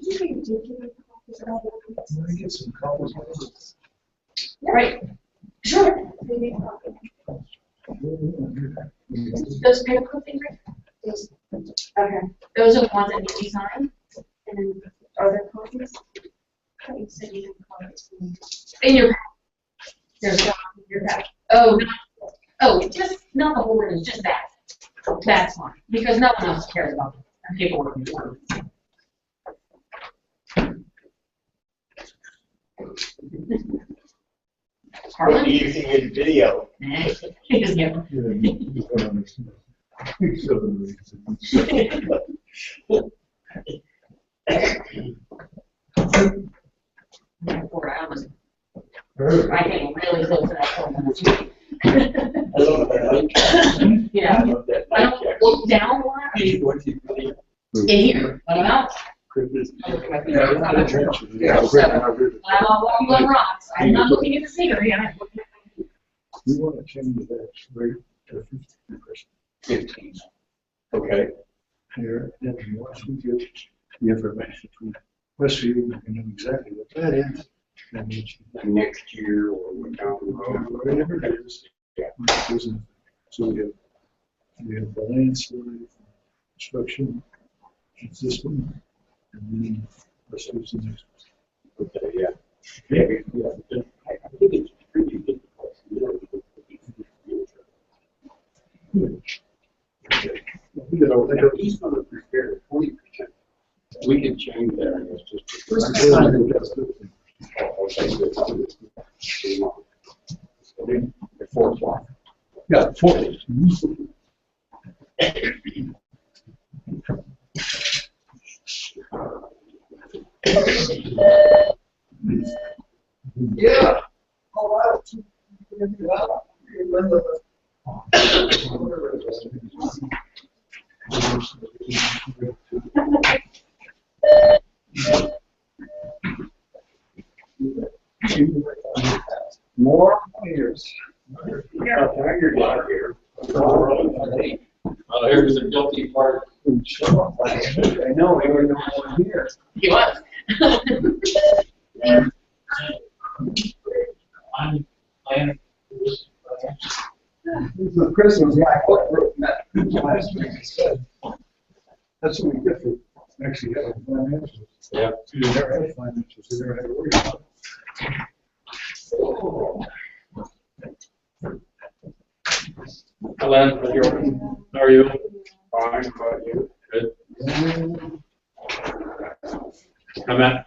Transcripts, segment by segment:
Let me get some copies. Right. Sure. Those paper clippings, right? Okay. Those are the ones that need to be signed. And then are there copies? You said you didn't call it. In your pack. There's one in your pack. Oh, just not the whole word, just that. That's fine, because no one else cares about the paperwork. Harlan? Using in video. He doesn't get one. Poor Alice. I came really close to that phone. I love that. Yeah. I don't look down a lot. In here, but I'm out. I'm looking at my feet. When I'm all walking on rocks, I'm not looking at the scenery. I'm looking at my feet. We want to change that rate to 50%. 15. Okay. Here, and once we get the information from Westview, we can know exactly what that is. And Next year or down the road. whatever it is. So we have the landslide, construction, it's this one, and then let's use the next one. Okay, yeah. I think it's pretty difficult. He's going to prepare 40%. We can change that. It's just. Before 4 o'clock. Yeah, 40. Yeah. More years. Yeah, you're not here. Here's the guilty part. I know, we were the one here. He was. I'm planning. Chris was like, what wrote that last week? He said, that's what we get for actually having financials. Yeah. You never had financials, you never had to worry about it. Glenn, how are you? Fine, how about you? Good. I'm at.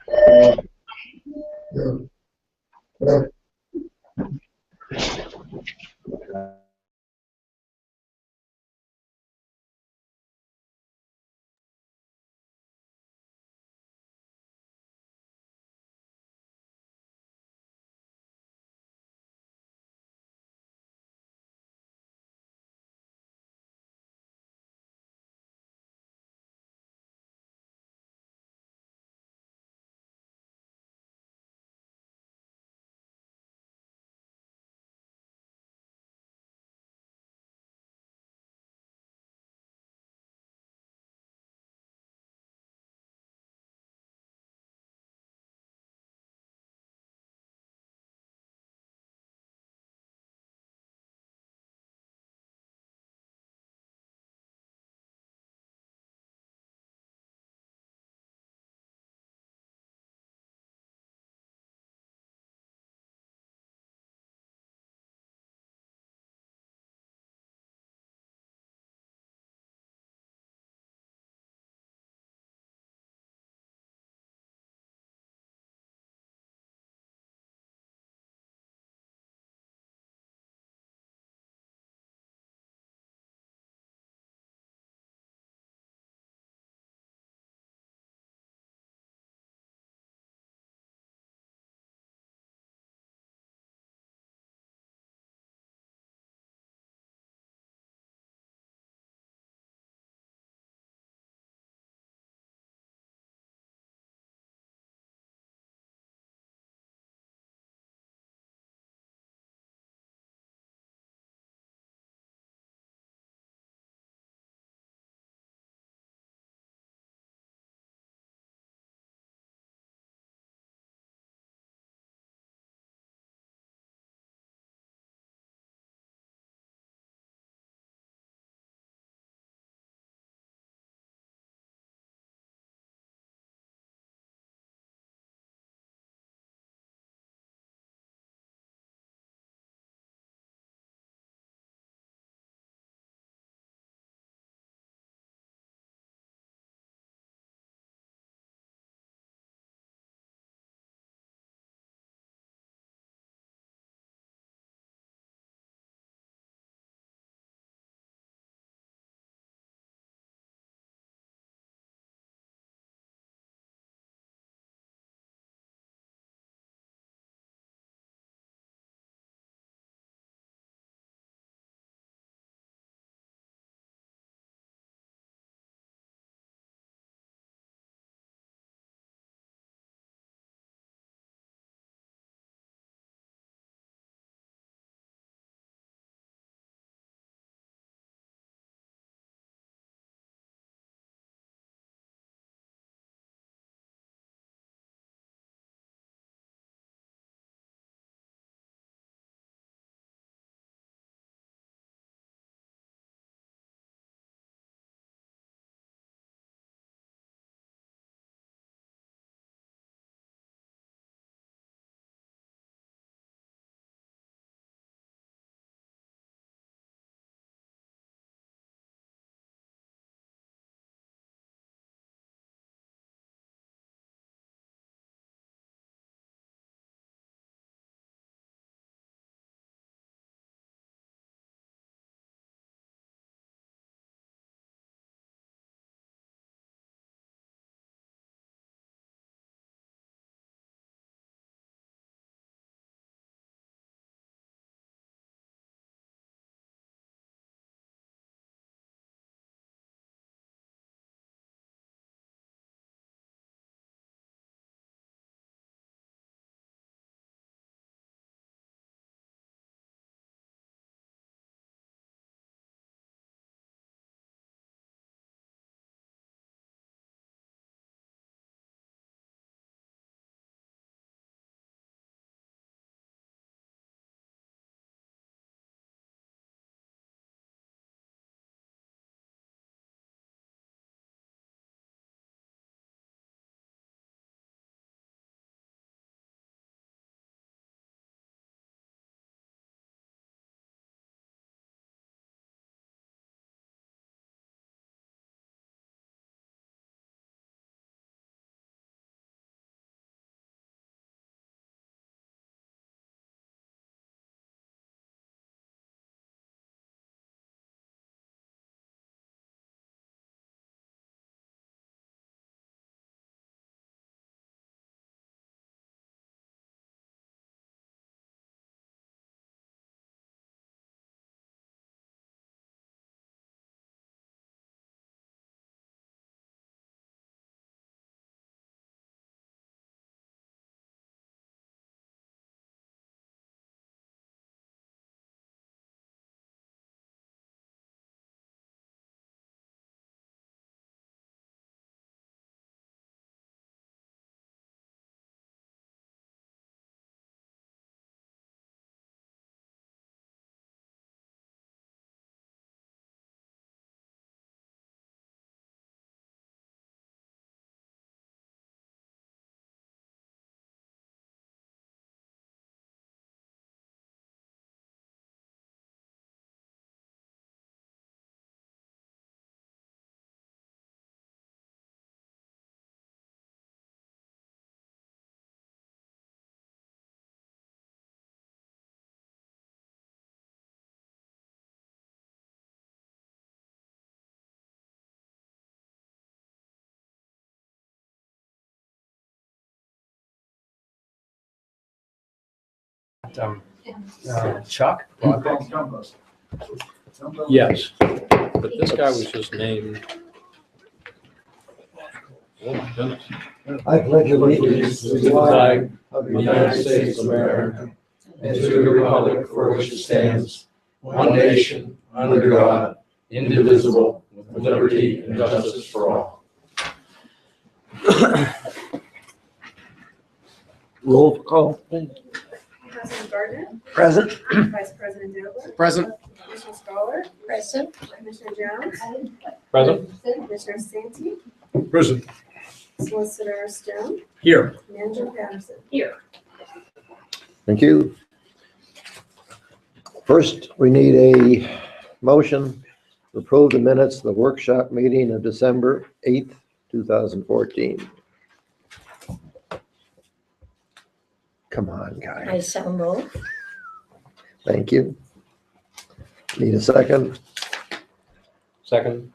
Chuck? Yes, but this guy was just named. Oh my goodness. I pledge allegiance to the flag of the United States of America and to the republic for which it stands, one nation, under God, indivisible, with liberty and justice for all. Roll call, please. President Gardner, Present. Vice President Dobler, Present. Commissioner Scholar, Present. Commissioner Jones, Present? Commissioner Santee, Present. Solicitor Stone, Here. Manager Patterson. Here. Thank you. First, we need a motion to approve the minutes of the workshop meeting of December 8th, 2014. Come on, I guys. so move. Thank you. Need a second? Second.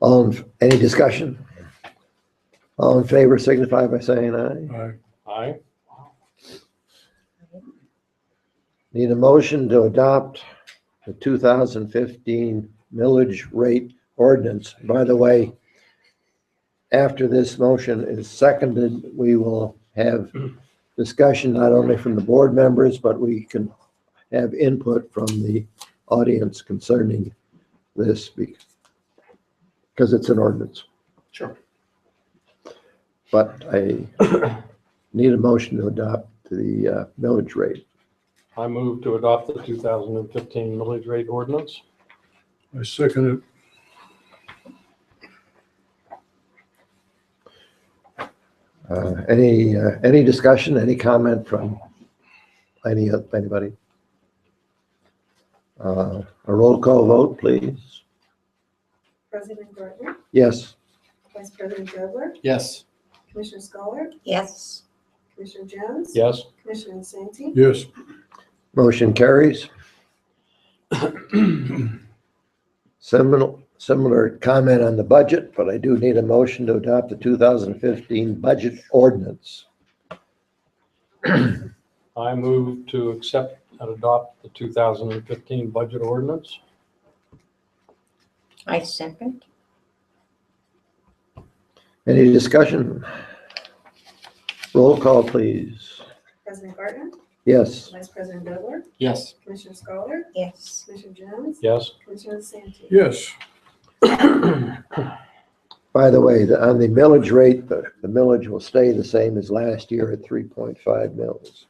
Any discussion? All in favor signify by saying aye. Aye. Need a motion to adopt the 2015 millage rate ordinance. By the way, after this motion is seconded, we will have discussion not only from the board members, but we can have input from the audience concerning this because it's an ordinance. Sure. But I need a motion to adopt the millage rate. I move to adopt the 2015 millage rate ordinance. I second it. Any discussion, any comment from anybody? A roll call vote, please. President Gardner, Yes. Vice President Dobler, Yes. Commissioner Scholar, Yes. Commissioner Jones, Yes. Commissioner Santee, Yes. Motion carries. Similar comment on the budget, but I do need a motion to adopt the 2015 budget ordinance. I move to accept and adopt the 2015 budget ordinance. I second. Any discussion? Roll call, please. President Gardner, Yes. Vice President Dobler, Yes. Commissioner Scholar, Yes. Commissioner Jones, Yes. Commissioner Santee. Yes. By the way, on the millage rate, the millage will stay the same as last year at 3.5 mils.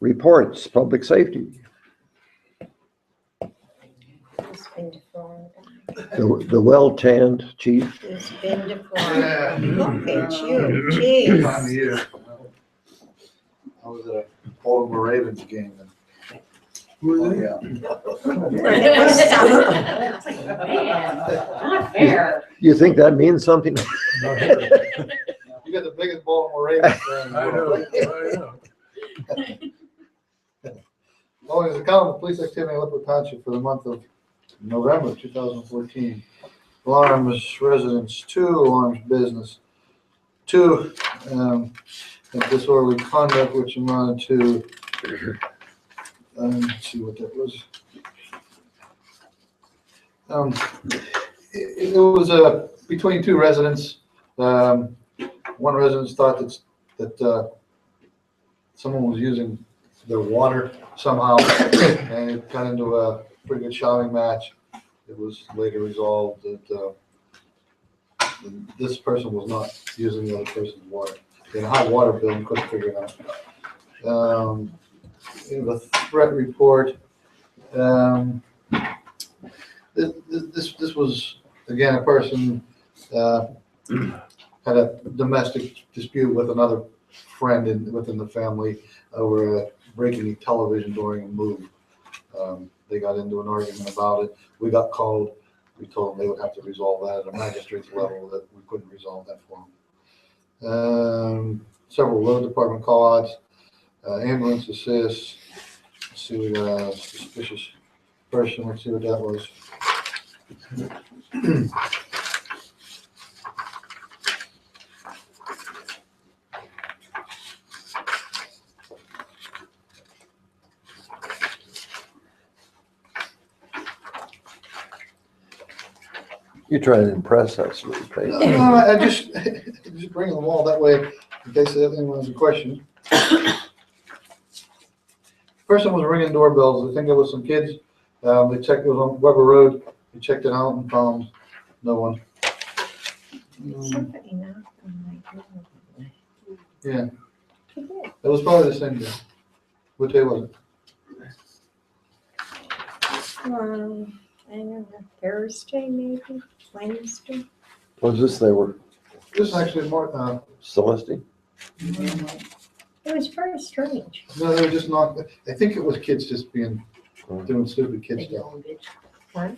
Reports, public safety. He's been deformed. The well-tanned chief. He's been deformed. Look at you, jeez. I was at a Baltimore Ravens game. Yeah. Not fair. You think that means something? You got the biggest Baltimore Ravens fan in the I world. know. Following is account of police activity in Lippert Township for the month of November 2014. Alarms residents, 2 alarms business, 2 disorderly conduct, which amounted to, let's see what that was. It was between 2 residents. One resident thought that someone was using their water somehow, and it got into a pretty good shouting match. It was later resolved that this person was not using the other person's water. They had a high water bill and couldn't figure it out. In the threat report, this was, again, a person had a domestic dispute with another friend within the family over breaking a television during a move. They got into an argument about it. We got called. We told them they would have to resolve that at a magistrate's level, that we couldn't resolve that for them. Several road department call-outs, ambulance assists. Let's see, we got a suspicious person. Let's see what that was. You're trying to impress us, Lee. No, I just bring them all that way in case anyone has a question. First one was ringing doorbells. I think there was some kids, they checked, it was on Weber Road. They checked it out and found no one. Somebody knocked on my door. Yeah, Who did? it was probably the same day. What day was it? I don't know, Thursday maybe, Wednesday? Was this, they were This is actually more, soliciting? It was very strange. no, they were just not, I think it was kids just doing stupid kid stuff. What?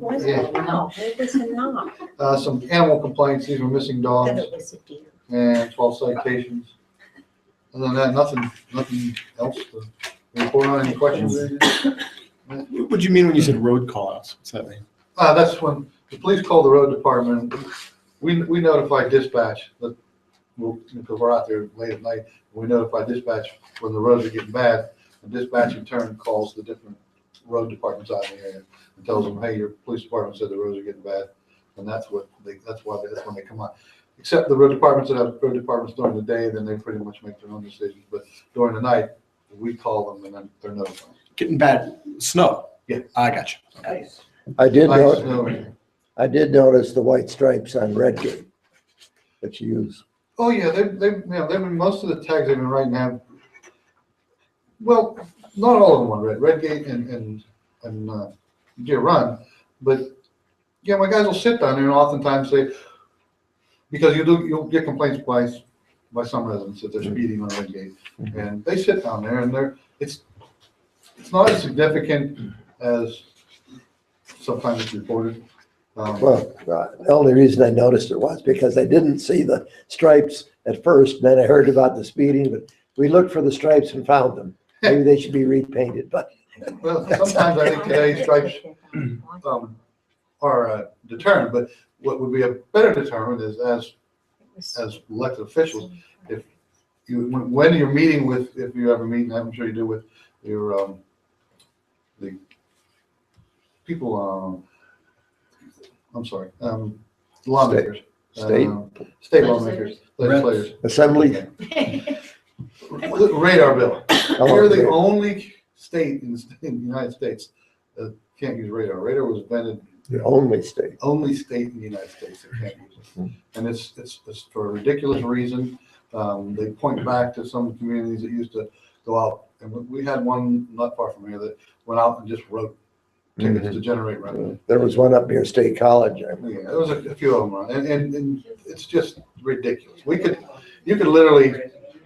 Was Yeah. it? No, it was a knock. Some animal complaints, these were missing That dogs it was a deer. and 12 citations. Other than that, nothing else to report on. Any questions? What do you mean when you said road callouts? What's that mean? That's when the police called the road department. We notified dispatch that, because we're out there late at night, we notify dispatch when the roads are getting bad. And dispatch in turn calls the different road departments out in the area and tells them, hey, your police department said the roads are getting bad. And that's when they come out. Except the road departments that have road departments during the day, then they pretty much make their own decisions. But during the night, we call them and then they're notified. Getting bad snow? Yeah. I got you. I did Ice, notice, snow. I did notice the white stripes on Redgate that you use. Oh, yeah, they've been, most of the tags they've been writing have, well, not all of them on Redgate and Deer Run, but, yeah, my guys will sit down there and oftentimes say, because you'll get complaints by some residents that they're speeding on Redgate, and they sit down there and it's not as significant as sometimes it's reported. Well, the only reason I noticed it was because I didn't see the stripes at first, then I heard about the speeding, but we looked for the stripes and found them. Maybe they should be repainted, but Well, sometimes I think today's stripes are deterrent, but what would be a better deterrent is as elected officials, if you, when you're meeting with, if you ever meet, and I'm sure you do with your, the people, I'm sorry, lawmakers. State. State lawmakers, legislators. assembly. Radar bill. Oh, We're the okay. only state in the United States that can't use radar. Radar was invented, The only state. only state in the United States that can't use it. And it's for a ridiculous reason. They point back to some communities that used to go out, and we had one not far from here that went out and just wrote tickets to generate revenue. There was one up near State College. Yeah, there was a few of them around, and it's just ridiculous. You could literally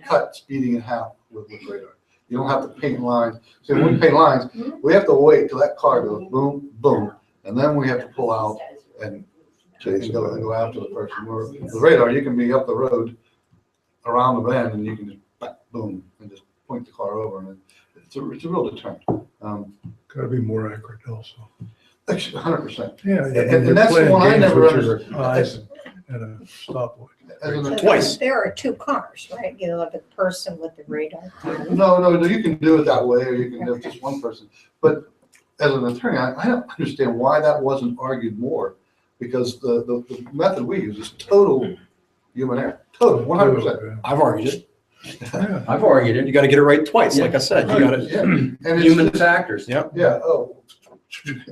cut speeding in half with radar. You don't have to paint lines. See, when we paint lines, we have to wait till that car goes boom, boom, and then we have to pull out and go after the person. Where with radar, you can be up the road around the bend and you can just boom and just point the car over, and it's a real deterrent. Gotta be more accurate also. Actually, 100%. Yeah. And that's the one I never understood. Eyes at a stopwatch. As an- So Twice. There are two cars, right? You have the person with the radar. No, you can do it that way, or you can have just one person. But as an attorney, I don't understand why that wasn't argued more, because the method we use is total human error, total, 100%. I've argued it. Yeah. I've argued it. You gotta get it right twice, like I said. You gotta, Yeah, and human it's, factors, yep. yeah, oh,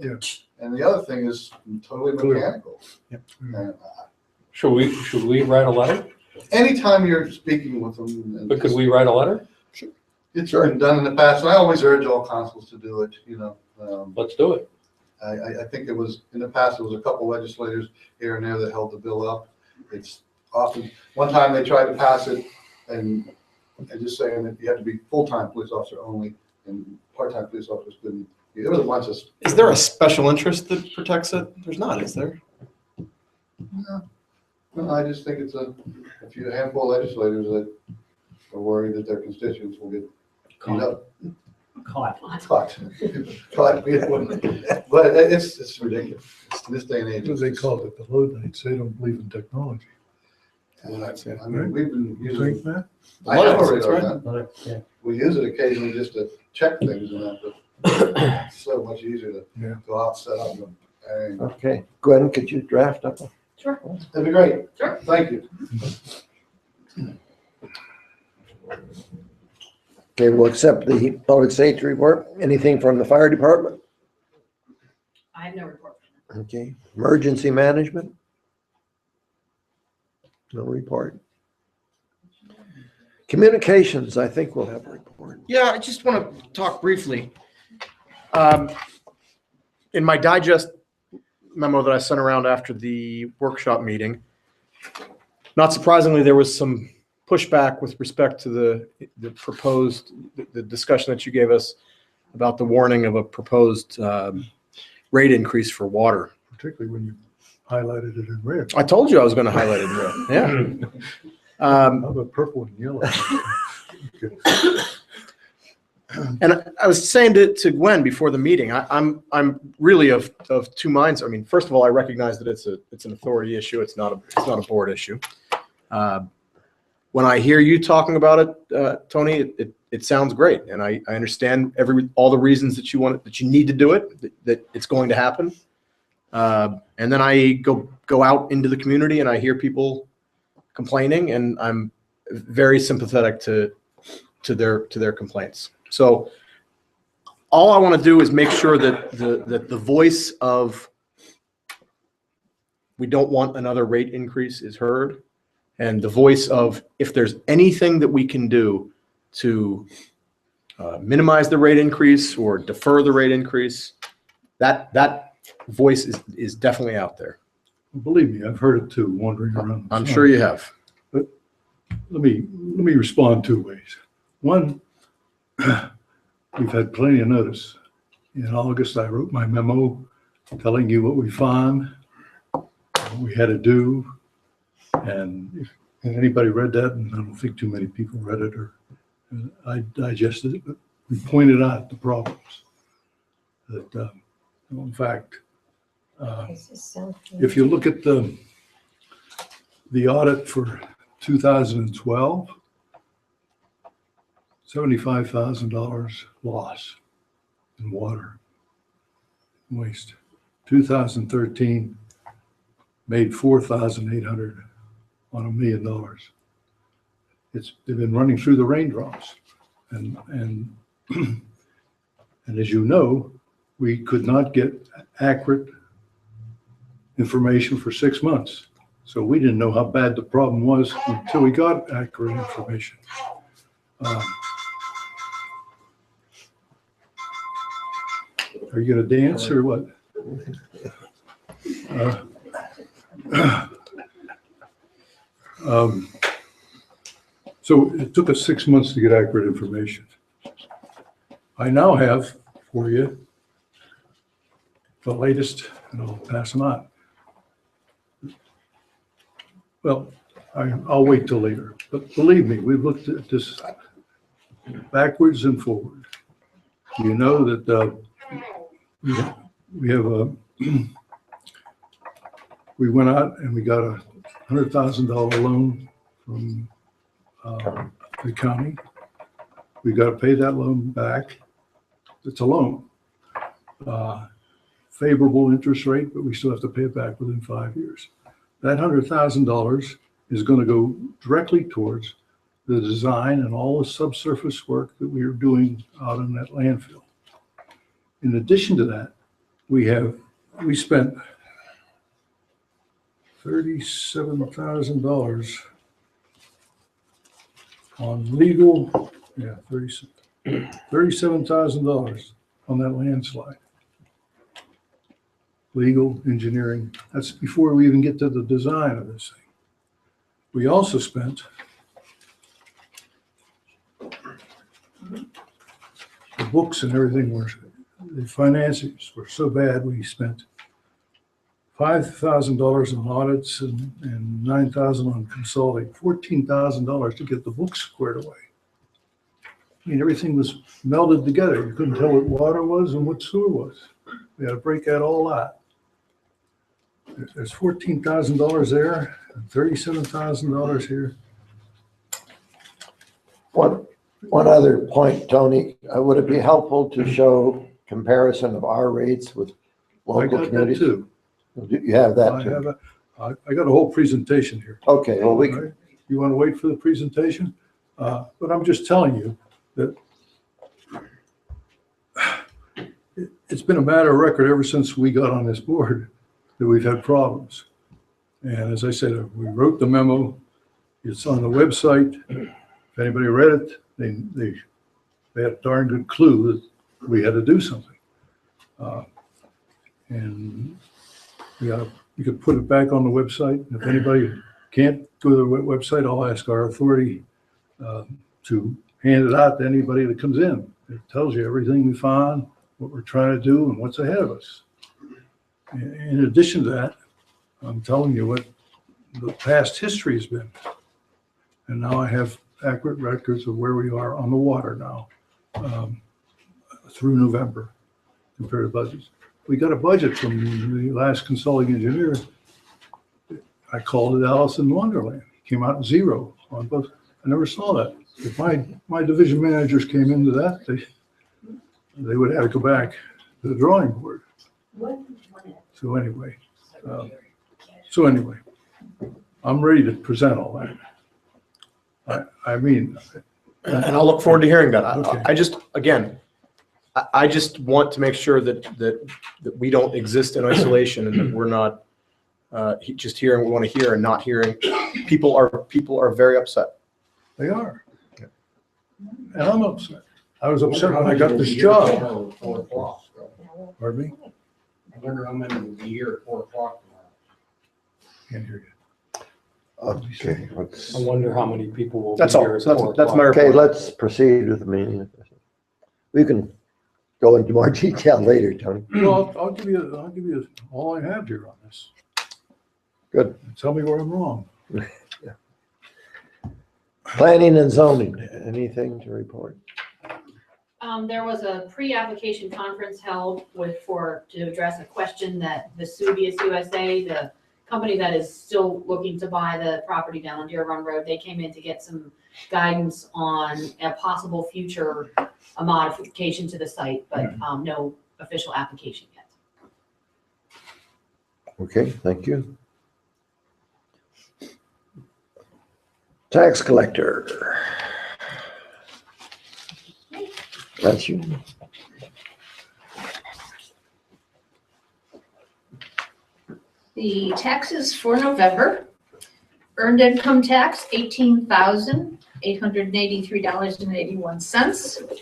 Yeah. and the other thing is totally mechanical. Yep. And, Should we write a letter? anytime you're speaking with them, and But could we write a letter? it's been done in the past, and I always urge all constables to do it, Let's do it. I think it was, in the past, there was a couple legislators here and there that held the bill up. It's often, one time they tried to pass it, and just saying that you have to be full-time police officer only, and part-time police officers couldn't. There was a bunch of. Is there a special interest that protects it? There's not, is there? No, I just think it's a handful of legislators that are worried that their constituents will get beat up. Caught. But it's ridiculous. It's, in this day and age. What do they call it? The low nights. They don't believe in technology. And that's it. I mean, we've been You using. think that? I have a That's radar right. gun. We use it occasionally just to check things and that, but it's so much easier to Yeah. go out, set up, and Okay, Gwen, could you draft up? Sure. That'd be great. Sure. Thank you. Okay, we'll accept the public safety report. Anything from the fire department? I have no report. Okay, emergency management? No report. Communications, I think we'll have a report. Yeah, I just want to talk briefly. In my digest memo that I sent around after the workshop meeting, not surprisingly, there was some pushback with respect to the proposed, the discussion that you gave us about the warning of a proposed rate increase for water. Particularly when you highlighted it in red. I told you I was going to highlight it in red. Yeah. How about purple and yellow? And I was saying to Gwen before the meeting, I'm really of two minds. I mean, first of all, I recognize that it's an authority issue. It's not a board issue. When I hear you talking about it, Tony, it sounds great, and I understand all the reasons that you need to do it, that it's going to happen. And then I go out into the community and I hear people complaining, and I'm very sympathetic to their complaints. So all I want to do is make sure that the voice of we don't want another rate increase is heard, and the voice of if there's anything that we can do to minimize the rate increase or defer the rate increase, that voice is definitely out there. Believe me, I've heard it too, wandering around. I'm sure you have. But let me respond two ways. One, we've had plenty of notice. In August, I wrote my memo telling you what we found, what we had to do. And if anybody read that, and I don't think too many people read it, or I digested it, but we pointed out the problems. That, in fact, if you look at the audit for 2012, $75,000 loss in water and waste. 2013 made $4,800 on $1 million. They've been running through the raindrops, and as you know, we could not get accurate information for 6 months. So we didn't know how bad the problem was until we got accurate information. Are you going to dance or what? So it took us 6 months to get accurate information. I now have for you the latest, and I'll pass them on. Well, I'll wait till later, but believe me, we've looked at this backwards and forward. You know that we went out and we got a $100,000 loan from the county. We got to pay that loan back. It's a loan. Favorable interest rate, but we still have to pay it back within 5 years. That $100,000 is going to go directly towards the design and all the subsurface work that we are doing out in that landfill. In addition to that, we spent $37,000 on legal, $37,000 on that landslide. Legal, engineering, that's before we even get to the design of this thing. We also spent the books and everything the finances were so bad, we spent $5,000 on audits and $9,000 on consulting, $14,000 to get the books squared away. I mean, everything was melded together. You couldn't tell what water was and what sewer was. We had to break that all out. There's $14,000 there, and $37,000 here. One other point, Tony, would it be helpful to show comparison of our rates with I local got that communities? too. You have that I too? have I got a whole presentation here. Okay, well, we, All right? You want to wait for the presentation? But I'm just telling you that it's been a matter of record ever since we got on this board that we've had problems. And as I said, we wrote the memo. It's on the website. If anybody read it, they had a darn good clue that we had to do something. And you could put it back on the website. If anybody can't go to the website, I'll ask our authority to hand it out to anybody that comes in. It tells you everything we found, what we're trying to do, and what's ahead of us. In addition to that, I'm telling you what the past history has been. And now I have accurate records of where we are on the water now through November compared to budgets. We got a budget from the last consulting engineer. I called it Alice in Wonderland. It came out 0 on both. I never saw that. If my division managers came into that, they would have to go back to the drawing board. So anyway, I'm ready to present all that. I mean, And I'll look forward to hearing that. Okay. I just, again, I just want to make sure that we don't exist in isolation and that we're not just hearing what we want to hear and not hearing. People are very upset. they are. And I'm upset. I was upset when I got this job. 4 o'clock. Pardon me? I wonder how many will be here at 4 o'clock tomorrow. Can't hear you. okay, let's, I wonder how many people will be That's all. here at So 4 that's my o'clock. okay, report. let's proceed with the meeting. We can go into more detail later, Tony. Well, I'll give you all I have here on this. Good. Tell me where I'm wrong. Planning and zoning, anything to report? There was a pre-application conference held to address a question that Vesuvius USA, the company that is still looking to buy the property down on Deer Run Road, they came in to get some guidance on a possible future modification to the site, but no official application yet. Okay, thank you. Tax collector. That's you. The taxes for November, earned income tax, $18,883.81.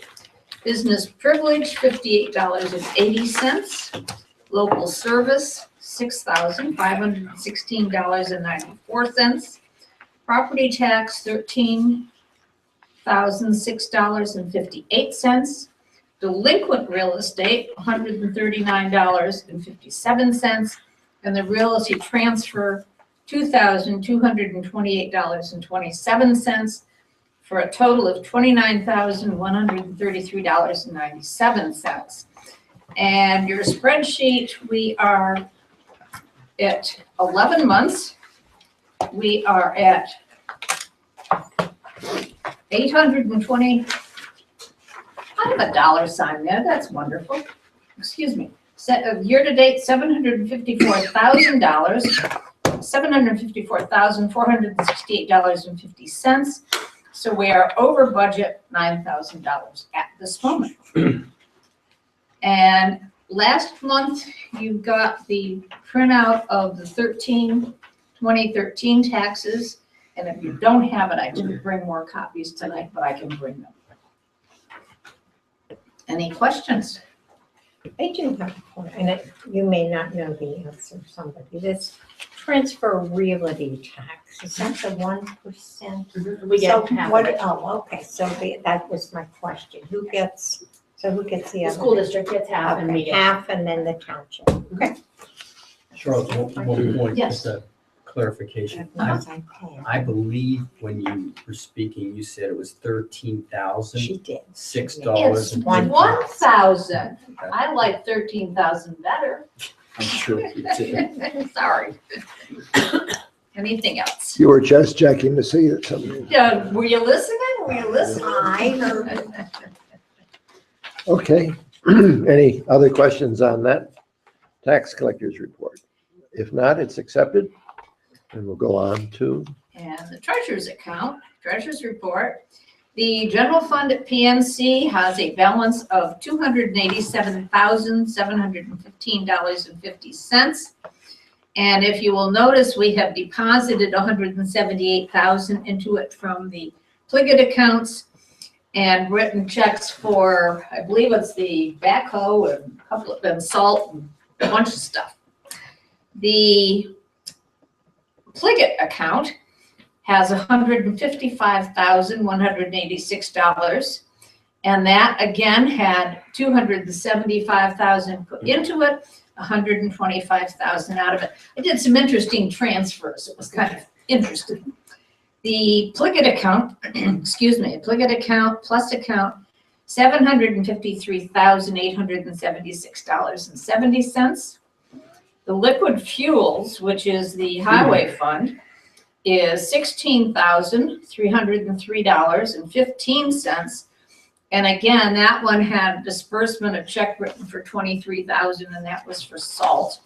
Business privilege, $58.80. Local service, $6,516.94. Property tax, $13,006.58. Delinquent real estate, $139.57. And the realty transfer, $2,228.27 for a total of $29,133.97. And your spreadsheet, we are at 11 months. We are at 820. I have a dollar sign there. That's wonderful. Excuse me. Year-to-date, $754,000, $754,468.50. So we are over budget $9,000 at this moment. And last month, you got the printout of the 2013 taxes. And if you don't have it, I didn't bring more copies tonight, but I can bring them. Any questions? I do have a point, and you may not know the answer, somebody. This transfer realty tax, is that the 1%? We get half of it. Oh, okay, so that was my question. Who gets the The other? school district gets half and we Okay, get. half and then the township. Okay. Charles, one point, Yes. just a clarification. Because I pay. I believe when you were speaking, you said it was $13,006. She did. It's and 1,000. I like 13,000 better. I'm sure you did. Sorry. Anything else? You were just checking to see that something. Were you listening? I heard. Okay. Any other questions on that tax collector's report? If not, it's accepted. And we'll go on to, And the treasurer's account, treasurer's report. The general fund at PNC has a balance of $287,715.50. And if you will notice, we have deposited $178,000 into it from the Pliget accounts and written checks for, I believe it's the backhoe and a couple of them salt and a bunch of stuff. The Pliget account has $155,186. And that again had $275,000 put into it, $125,000 out of it. I did some interesting transfers. It was kind of interesting. The Pliget account, excuse me, Pliget account plus account, $753,876.70. The liquid fuels, which is the highway fund, is $16,303.15. And again, that one had disbursement of check written for $23,000, and that was for salt.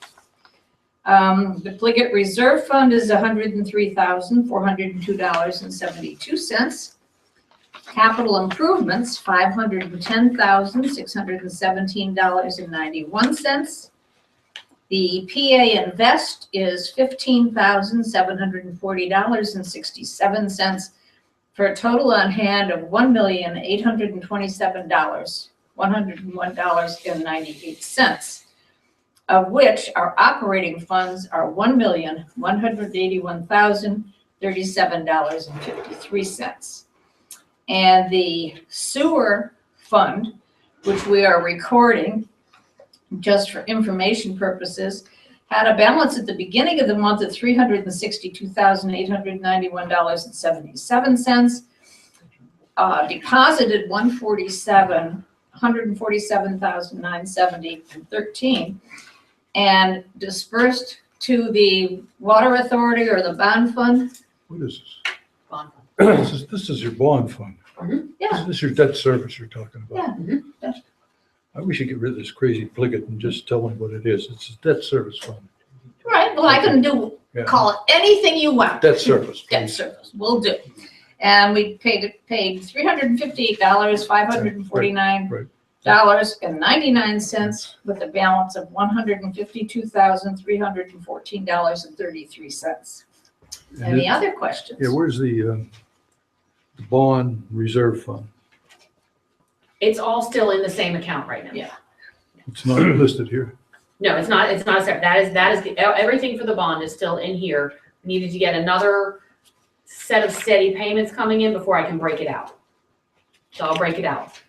The Pliget Reserve Fund is $103,402.72. Capital improvements, $510,617.91. The PA Invest is $15,740.67 for a total on hand of $1,827,101.98, of which our operating funds are $1,181,037.53. And the sewer fund, which we are recording just for information purposes, had a balance at the beginning of the month of $362,891.77. Deposited $147,970.13, and dispersed to the water authority or the bond fund. What is this? Bond. This is your bond fund. Yeah. This is your debt service you're talking about. Yeah. We should get rid of this crazy Pliget and just tell them what it is. It's a debt service fund. Right, well, I can Yeah. call it anything you want. Debt service, Debt please. service, will do. And we paid $358, $549.99 with a balance of $152,314.33. Any other questions? Yeah, where's the bond reserve fund? It's all still in the same account right now. Yeah. It's not listed here. No, it's not separate. That is everything for the bond is still in here. Needed to get another set of steady payments coming in before I can break it out. So I'll break it out.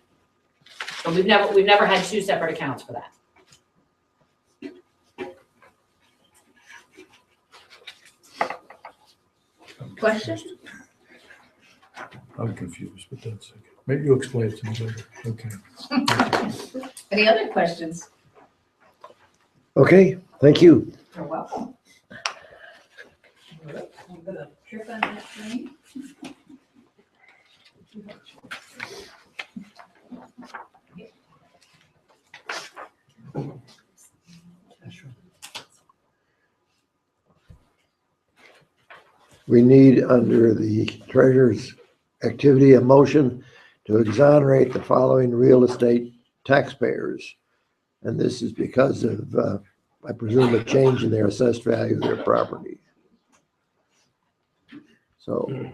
But we've never had two separate accounts for that. Questions? I'm confused, but that's okay. Maybe you'll explain it to me later. Okay. Any other questions? okay, thank you. You're welcome. I'm gonna trip on that train. We need, under the treasurer's activity, a motion to exonerate the following real estate taxpayers. And this is because of, I presume, a change in their assessed value of their property. So, Would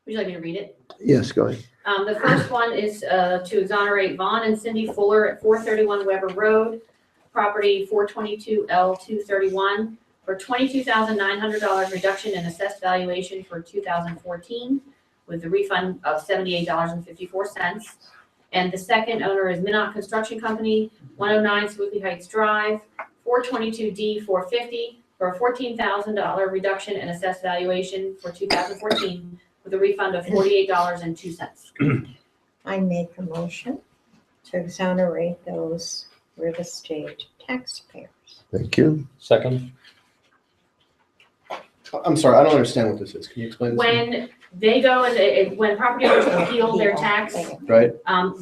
you like me to read it? yes, go ahead. The first one is to exonerate Vaughn and Cindy Fuller at 431 Weber Road, property 422L231, for $22,900 reduction in assessed valuation for 2014, with the refund of $78.54. And the second owner is Minot Construction Company, 109 Smoothly Heights Drive, 422D450, for a $14,000 reduction in assessed valuation for 2014, with a refund of $48.02. I make a motion to exonerate those real estate taxpayers. Thank you. Second, I'm sorry, I don't understand what this is. Can you explain this? to me? When they go and when property owners appeal their tax, Right?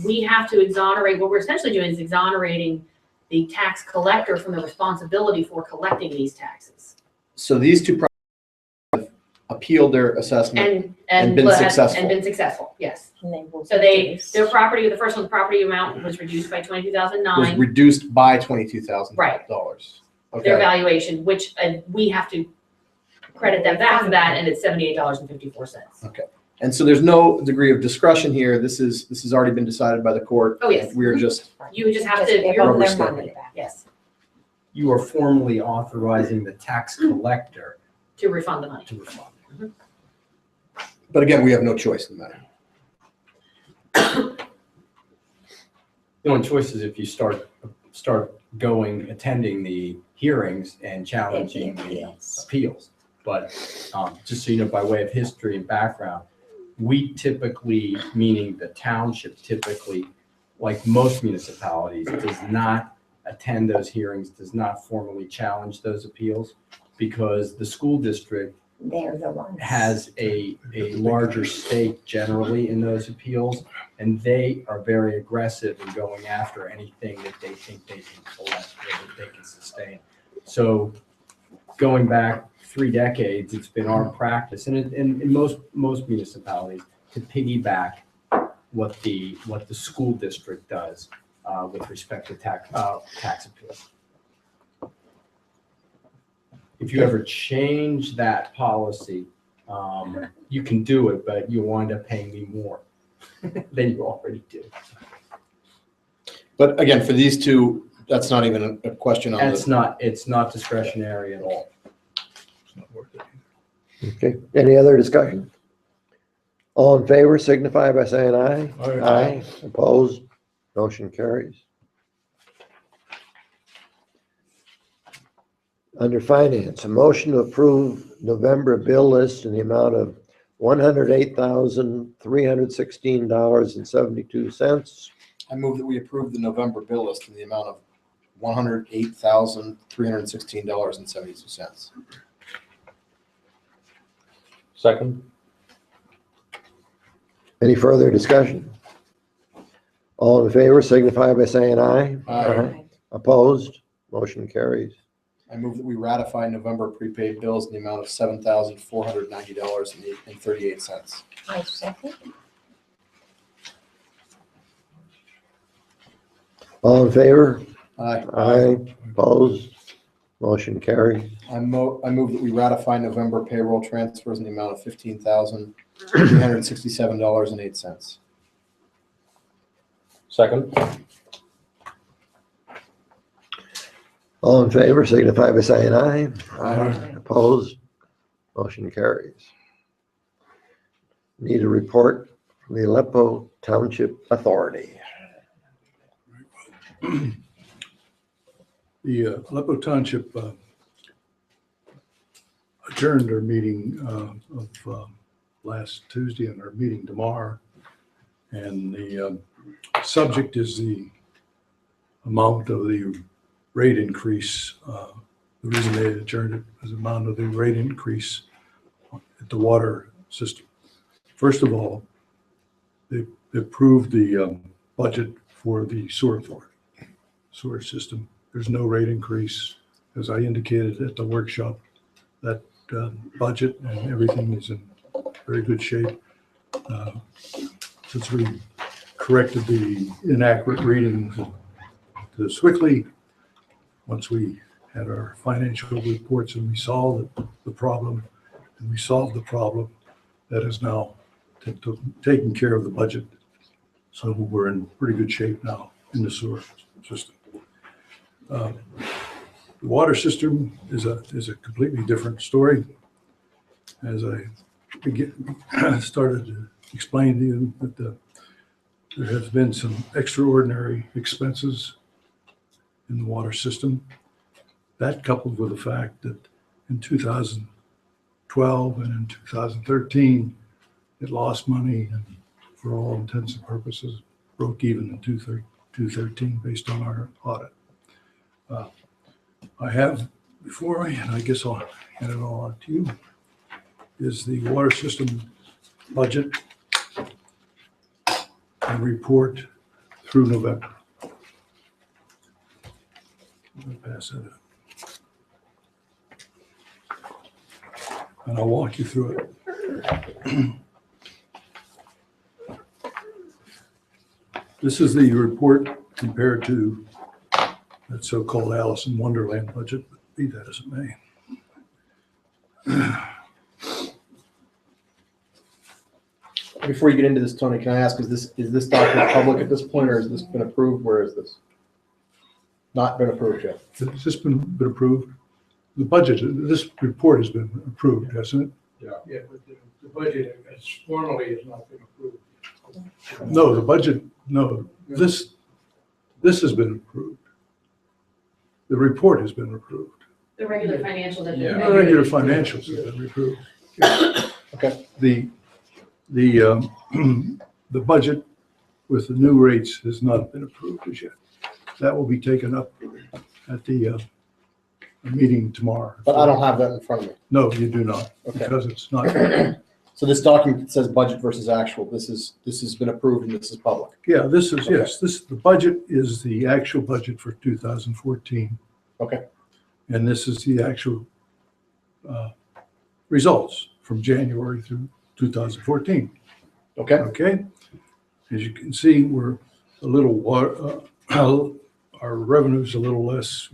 we have to exonerate. What we're essentially doing is exonerating the tax collector from the responsibility for collecting these taxes. So these two properties have appealed their assessment. And been successful. And been successful, yes. And they will So reduce. their property, the first one's property amount was reduced by Was 22,009, reduced by $22,000. Right. Okay. their valuation, which we have to credit them back for that, and it's $78.54. And so there's no degree of discretion here. This has already been decided by the court. Oh, yes. We're just, You just have Just to, give you're, them their rubber money back. yes, You are formally authorizing the tax collector to refund the money. to refund. but again, we have no choice in the matter. The only choice is if you start attending the hearings and challenging the Appeals. appeals. But just so you know, by way of history and background, we typically, meaning the township typically, like most municipalities, does not attend those hearings, does not formally challenge those appeals, because the school district They're the ones. has a larger stake generally in those appeals, and they are very aggressive in going after anything that they think they can collect or that they can sustain. So going back 3 decades, it's been our practice, and in most municipalities, to piggyback what the school district does with respect to tax appeals. If you ever change that policy, you can do it, but you'll wind up paying me more than you already do. But again, for these two, that's not even a question on It's not discretionary at all. It's not worth it. Okay, any other discussion? All in favor signify by saying aye. Aye. Opposed? Motion carries. Under finance, a motion to approve November bill list in the amount of $108,316.72. I move that we approve the November bill list in the amount of $108,316.72. Second? Any further discussion? All in favor signify by saying aye. Aye. Opposed? Motion carries. I move that we ratify November prepaid bills in the amount of $7,490.38. I second. All in favor? Aye. Aye. Opposed? Motion carries. I move that we ratify November payroll transfers in the amount of $15,367.08. Second? All in favor signify by saying aye. Aye. Opposed? Motion carries. Need a report from the Aleppo Township Authority. The Aleppo Township adjourned our meeting of last Tuesday and our meeting tomorrow. And the subject is the amount of the rate increase. The reason they adjourned it was the amount of the rate increase at the water system. First of all, they approved the budget for the sewer authority, sewer system. There's no rate increase. As I indicated at the workshop, that budget and everything is in very good shape. Since we corrected the inaccurate readings to Swickley, once we had our financial reports and we saw the problem, and we solved the problem, that is now taking care of the budget. So we're in pretty good shape now in the sewer system. The water system is a completely different story. As I started to explain to you that there has been some extraordinary expenses in the water system. That coupled with the fact that in 2012 and in 2013, it lost money and for all intents and purposes broke even in 2013 based on our audit. I have before me, and I guess I'll hand it all out to you, is the water system budget and report through November. I'm gonna pass that up. And I'll walk you through it. This is the report compared to that so-called Alice in Wonderland budget, but be that as it may. Before you get into this, Tony, can I ask, is this document public at this point, or has this been approved? Where is this? Not been approved yet. Has this been approved? The budget, this report has been approved, hasn't it? Yeah, but the budget formally has not been approved. No, the budget, no, this has been approved. The report has been approved. The regular financials have been. The regular financials have been approved. Okay. The budget with the new rates has not been approved as yet. That will be taken up at the meeting tomorrow. But I don't have that in front of me. No, you do not, Okay. because it's not. So this document says budget versus actual. This has been approved and this is public. Yeah, this is, Okay. yes, the budget is the actual budget for 2014. Okay. And this is the actual results from January through 2014. Okay. Okay? As you can see, we're a little, our revenue's a little less.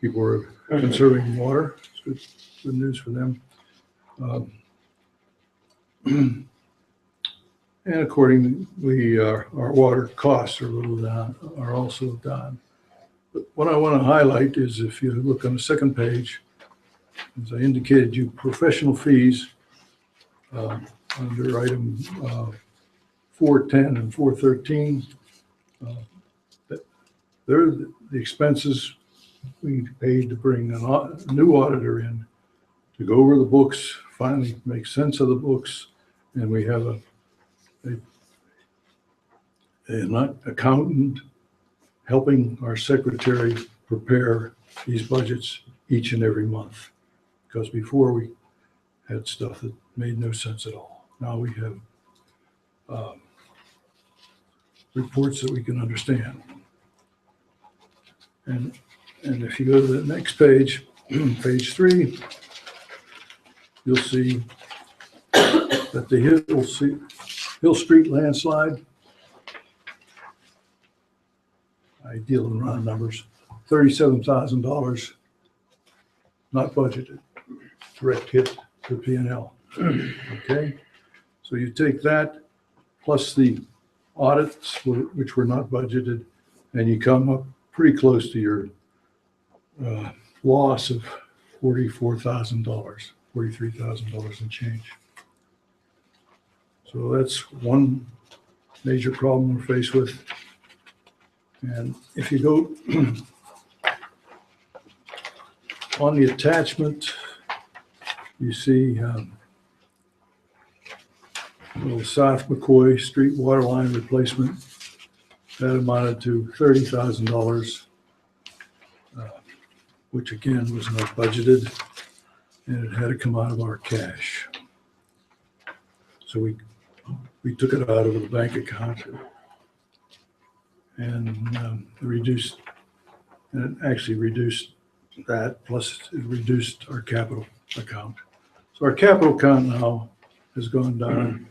People are conserving water. It's good news for them. And accordingly, our water costs are a little down, are also down. But what I want to highlight is if you look on the second page, as I indicated, you professional fees under item 410 and 413. They're the expenses we paid to bring a new auditor in to go over the books, finally make sense of the books, and we have an accountant helping our secretary prepare these budgets each and every month. Because before we had stuff that made no sense at all. Now we have reports that we can understand. And if you go to the next page, page 3, you'll see that the Hill Street landslide, I deal in round numbers, $37,000 not budgeted, direct hit to P&L. Okay, so you take that plus the audits, which were not budgeted, and you come up pretty close to your loss of $44,000, $43,000 and change. So that's one major problem we're faced with. And if you go on the attachment, you see little South McCoy Street water line replacement. That amounted to $30,000, which again was not budgeted, and it had to come out of our cash. So we took it out of the bank account and reduced, and it actually reduced that, plus it reduced our capital account. So our capital account now has gone down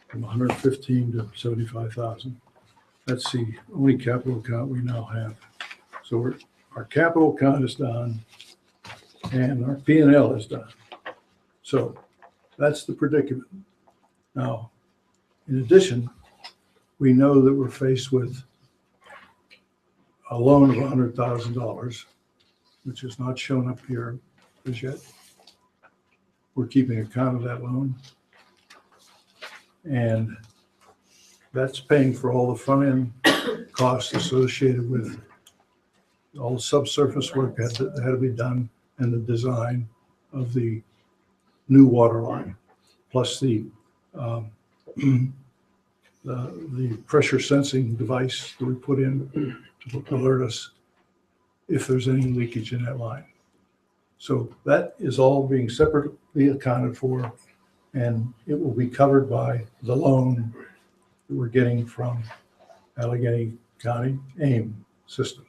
from 115 to 75,000. That's the only capital account we now have. So our capital account is down and our P&L is down. So that's the predicament. Now, in addition, we know that we're faced with a loan of $100,000, which has not shown up here as yet. We're keeping account of that loan. And that's paying for all the front end costs associated with all the subsurface work that had to be done and the design of the new water line, plus the pressure sensing device that we put in to alert us if there's any leakage in that line. So that is all being separately accounted for, and it will be covered by the loan that we're getting from Allegheny County AIM system.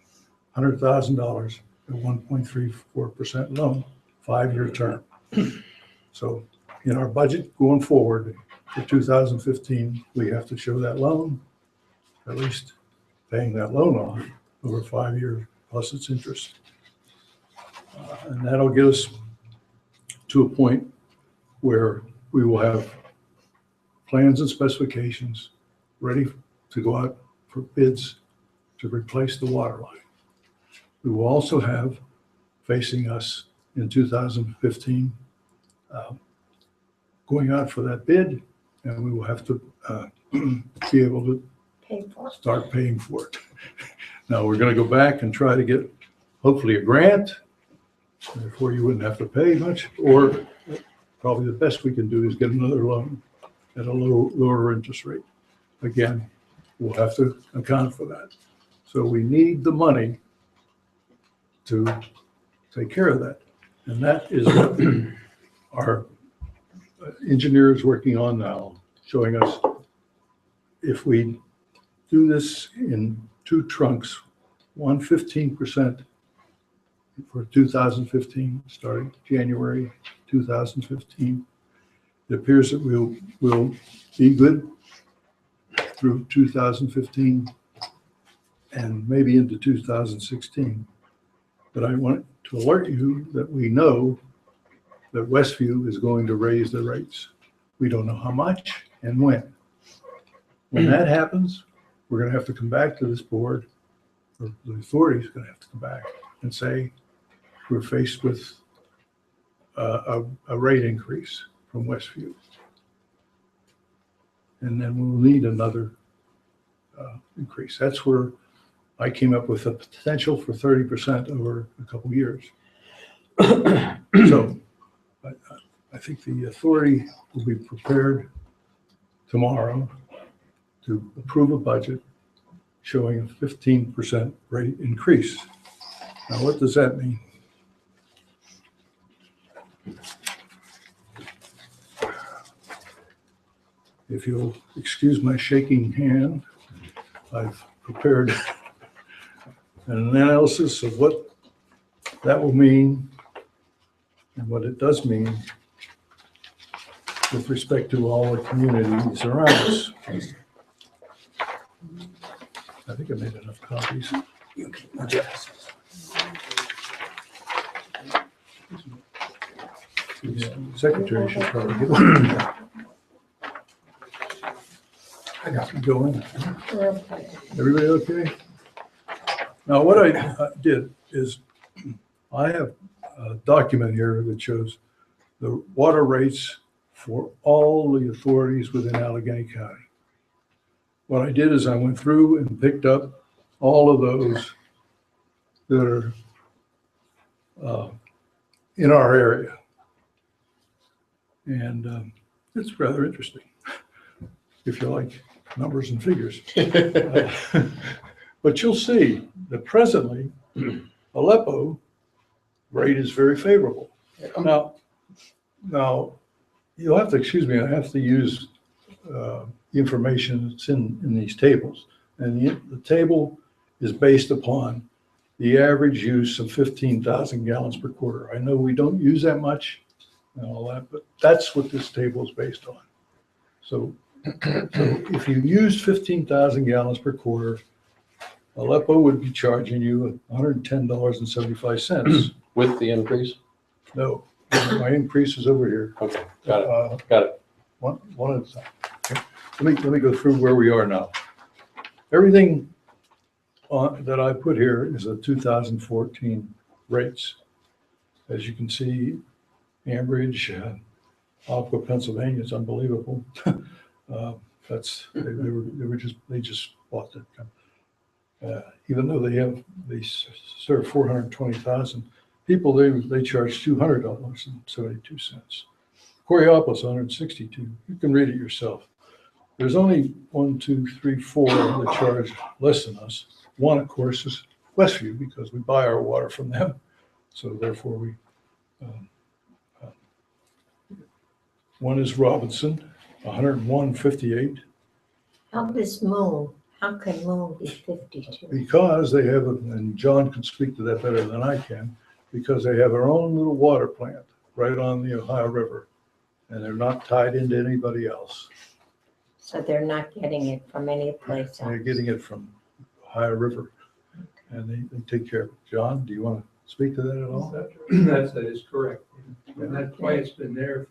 $100,000 at 1.34% loan, 5-year term. So in our budget going forward for 2015, we have to show that loan, at least paying that loan off over 5 years plus its interest. And that'll get us to a point where we will have plans and specifications ready to go out for bids to replace the water line. We will also have facing us in 2015, going out for that bid, and we will have to be able to Pay for it. start paying for it. Now, we're gonna go back and try to get hopefully a grant, therefore you wouldn't have to pay much, or probably the best we can do is get another loan at a lower interest rate. Again, we'll have to account for that. So we need the money to take care of that. And that is what our engineer is working on now, showing us if we do this in 2 trunks, 15% for 2015, starting January 2015. It appears that we'll be good through 2015 and maybe into 2016. But I want to alert you that we know that Westview is going to raise their rates. We don't know how much and when. When that happens, we're going to have to come back to this board, or the authority is going to have to come back and say, we're faced with a rate increase from Westview. And then we'll need another increase. That's where I came up with a potential for 30% over a couple of years. So I think the authority will be prepared tomorrow to approve a budget showing a 15% rate increase. Now, what does that mean? If you'll excuse my shaking hand, I've prepared an analysis of what that will mean and what it does mean with respect to all the communities around us. I think I made enough copies. You keep my glasses. Secretary should probably get one. I got to go in. Everybody okay? Now, what I did is I have a document here that shows the water rates for all the authorities within Allegheny County. What I did is I went through and picked up all of those that are in our area. And it's rather interesting, if you like numbers and figures. But you'll see that presently, Aleppo rate is very favorable. Now, you'll have to excuse me, I have to use the information that's in these tables. And the table is based upon the average use of 15,000 gallons per quarter. I know we don't use that much and all that, but that's what this table is based on. So if you used 15,000 gallons per quarter, Aleppo would be charging you $110.75. With the increase? No, my increase is over here. Okay, got it. One at a time. Okay. Let me go through where we are now. Everything that I put here is the 2014 rates. As you can see, Ambridge, Aqua, Pennsylvania is unbelievable. They just bought that company. Even though they serve 420,000 people, they charge $200.72. Coriopolis, 162. You can read it yourself. There's only 1, 2, 3, 4 that charge less than us. One, of course, is Westview because we buy our water from them. So therefore, we one is Robinson, 101.58. How this moon, How can Moon be 52? Because they have, and John can speak to that better than I can, because they have their own little water plant right on the Ohio River, and they're not tied into anybody else. So they're not getting it from any place They're else? getting it from Ohio River, and they take care of it. John, do you want to speak to that at all? That is correct. And that plant's been there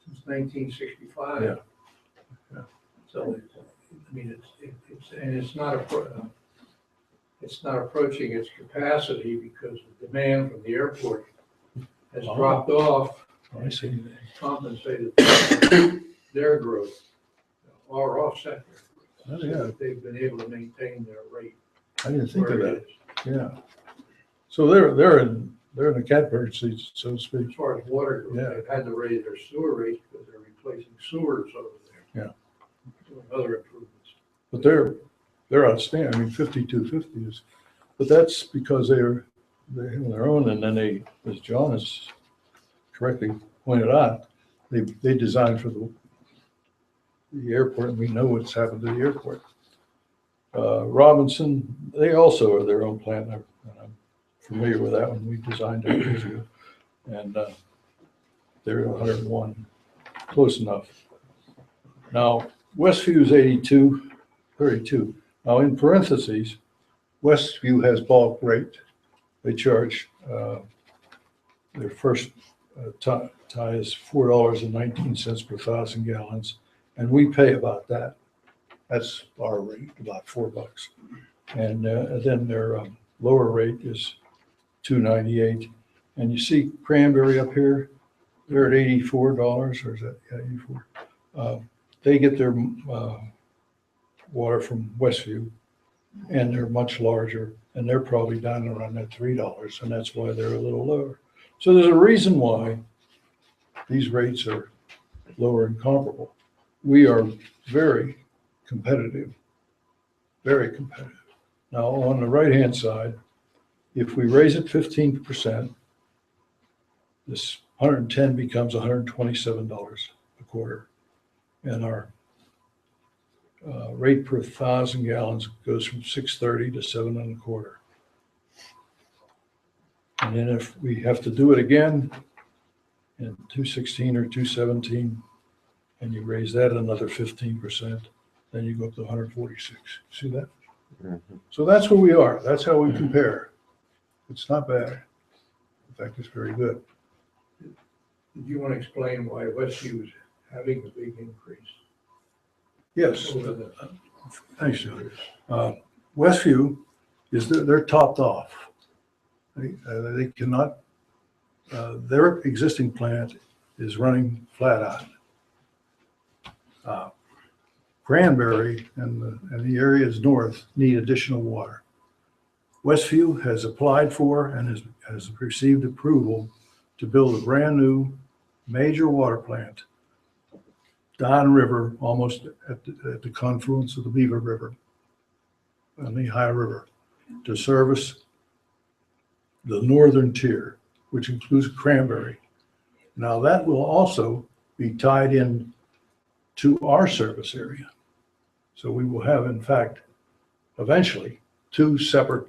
since 1965. Yeah. Yeah. So, I mean, it's not approaching its capacity because the demand from the airport has dropped off. I see. And compensated their growth or offset their growth. Oh, yeah. So that they've been able to maintain their rate. I didn't think of where that. it is. Yeah. So they're in the catbird seat, so to As speak. far as water Yeah. goes, they've had to raise their sewer rates because they're replacing sewers over there. Yeah. Doing other improvements. But they're outstanding. I mean, 5250 is, but that's because they're on their own, and then they, as John has correctly pointed out, they designed for the airport, and we know what's happened to the airport. Robinson, they also are their own plant, and I'm familiar with that one. We designed it years ago, and they're at 101, close enough. Now, Westview's 32. Now, in parentheses, Westview has bulk rate. They charge, their first tie is $4.19 per 1,000 gallons, and we pay about that. That's our rate, about $4. And then their lower rate is $2.98. And you see Cranberry up here, they're at $84, or is that, yeah, 84. They get their water from Westview, and they're much larger, and they're probably down around that $3, and that's why they're a little lower. So there's a reason why these rates are lower and comparable. We are very competitive, very competitive. Now, on the right-hand side, if we raise it 15%, this 110 becomes $127 a quarter. And our rate per 1,000 gallons goes from 6.30 to 7.25. And then if we have to do it again in 216 or 217, and you raise that another 15%, then you go up to 146. See that? So that's where we are. That's how we compare. It's not bad. In fact, it's very good. Did you want to explain why Westview is having a big increase? Yes. Over the Thanks, John. Westview is, they're topped off. They cannot, their existing plant is running flat out. Cranberry and the areas north need additional water. Westview has applied for and has received approval to build a brand new major water plant downriver, almost at the confluence of the Beaver River and the Ohio River, to service the northern tier, which includes Cranberry. Now that will also be tied in to our service area. So we will have, in fact, eventually, two separate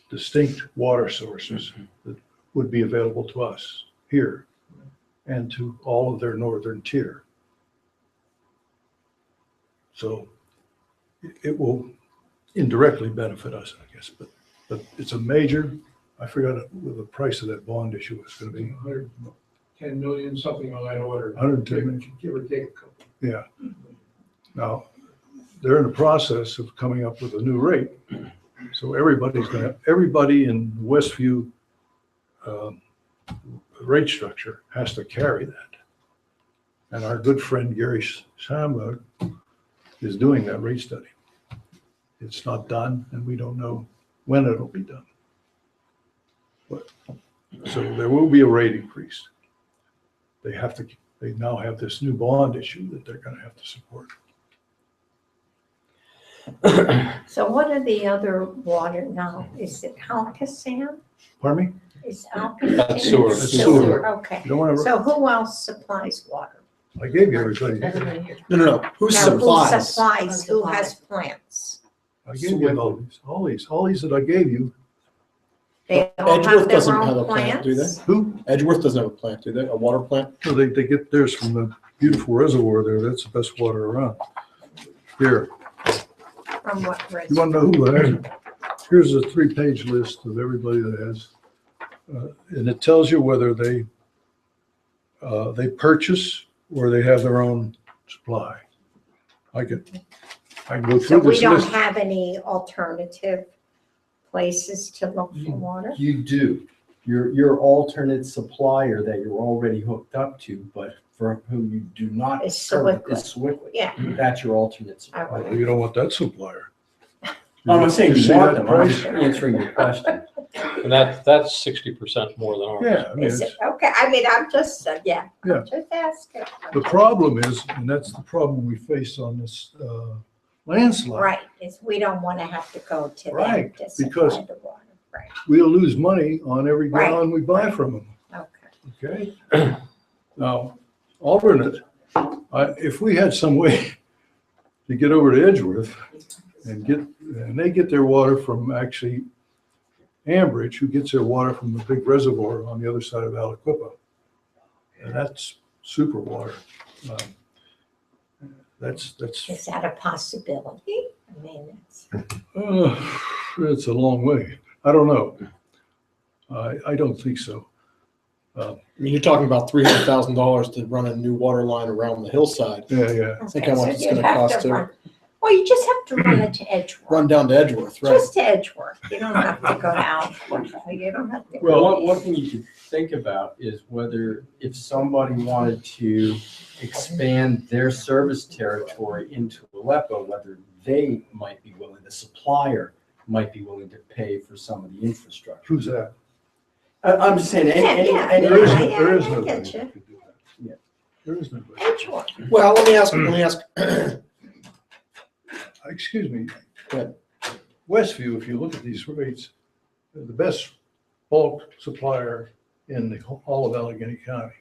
distinct water sources that would be available to us here and to all of their northern tier. So it will indirectly benefit us, I guess, but it's a major, I forgot what the price of that bond issue was going to be. 110 million, something on that order. 110 million. Give or take a couple. Yeah. Now, they're in the process of coming up with a new rate. So everybody in Westview rate structure has to carry that. And our good friend Gary Schamberg is doing that rate study. It's not done, and we don't know when it'll be done. But, so there will be a rate increase. They now have this new bond issue that they're going to have to support. So what are the other water now? Is it Alcoasand? Pardon me? Is Alcoasand? That's sewer. That's sewer. Okay. You don't want to, So who else supplies water? I gave you everybody. Everybody here. No. Who Now, supplies? supplies, who has plants? I gave you all these that I gave you. They all Edgeworth have their doesn't have a own plant, do they? plants? Who? Edgeworth doesn't have a plant, do they? A water plant? No, they get theirs from the beautiful reservoir there. That's the best water around. Here, From what you reservoir? want to know who has? Here's a 3-page list of everybody that has. And it tells you whether they purchase or they have their own supply. I can go So through we this don't list. have any alternative places to look for water? You do. Your alternate supplier that you're already hooked up to, but for whom you do not Is serve Sewickley. is Sewickley. Yeah. That's your alternate supplier. Oh, you don't want that supplier. I'm not saying You you see want that them, I'm price? just answering your question. And that's 60% more than ours. Yeah, I mean, Is it's, it, okay, I mean, I'm just, yeah, Yeah. I'm just asking. the problem is, and that's the problem we face on this landslide. Right, is we don't want to have to go to them Right, to supply because- the water, right, We'll lose money on every Right. gallon we buy from them. okay. Okay? Now, alternate, if we had some way to get over to Edgeworth and they get their water from actually Ambridge, who gets their water from the big reservoir on the other side of Aliquippa. And that's super water. That's, Is that a possibility? I mean, it's a long way. I don't know. I don't think so. I mean, you're talking about $300,000 to run a new water line around the hillside. Yeah. Think okay, how much so it's you'd gonna have cost to to- run- Well, you just have to run it to Edgeworth. Run down to Edgeworth, right? Just to Edgeworth. You don't have to go down. You don't have to. Well, one thing you could think about is whether if somebody wanted to expand their service territory into Aleppo, whether they might be willing, the supplier might be willing to pay for some of the infrastructure. Who's that? I'm just saying, any. There is I nobody get who you. could do that. There is nobody. Edgeworth. Well, let me ask. Excuse me. Go ahead. Westview, if you look at these rates, they're the best bulk supplier in all of Allegheny County.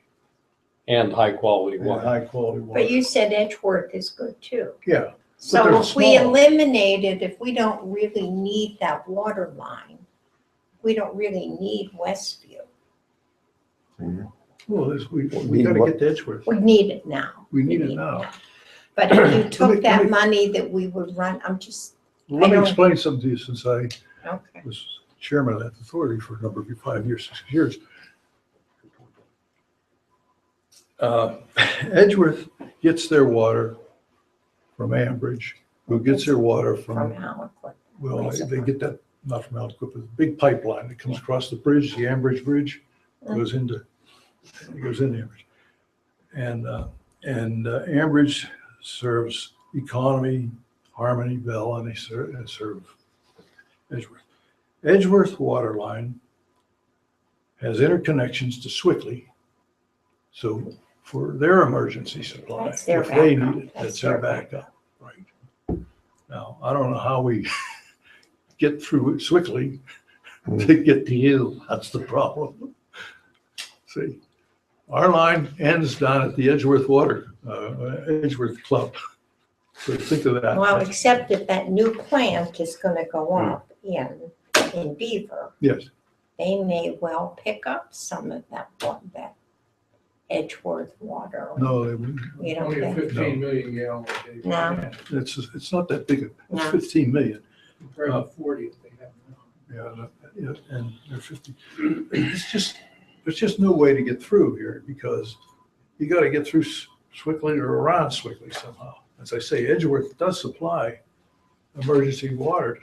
And high quality And water. high quality water. But you said Edgeworth is good too. Yeah, So they're if we small. eliminated, if we don't really need that water line, we don't really need Westview. well, we Need gotta what? get to Edgeworth. We need it now. We need it now. But if you Let me- took let that me- money that we would run, I'm just, Let me don't- explain something to you since I okay. was chairman of that authority for a number of 5 years, 6 years. Edgeworth gets their water from Ambridge, who gets their water From from, Aliquippa. well, they get that, not from Aliquippa, the big pipeline that comes across the bridge, the Ambridge Bridge, goes into Ambridge. And Ambridge serves Economy, Harmony, Bell, and they serve Edgeworth. Edgeworth water line has interconnections to Sewickley. So for their emergency supply, That's their if they backup. need it, That's that's their their backup, right? Now, I don't know how we get through Sewickley to get to you. That's the problem. See, our line ends down at the Edgeworth Edgeworth Club. So think of that. Well, except if that new plant is gonna go up in Beaver, Yes, they may well pick up some of that Edgeworth water. no, they wouldn't. You don't Only a think? 15 million gallon a day. No. It's not that big. It's No. 15 million. Compared to 40 that they have now. Yeah, and they're 50. There's just no way to get through here because you got to get through Sewickley or around Sewickley somehow. As I say, Edgeworth does supply emergency water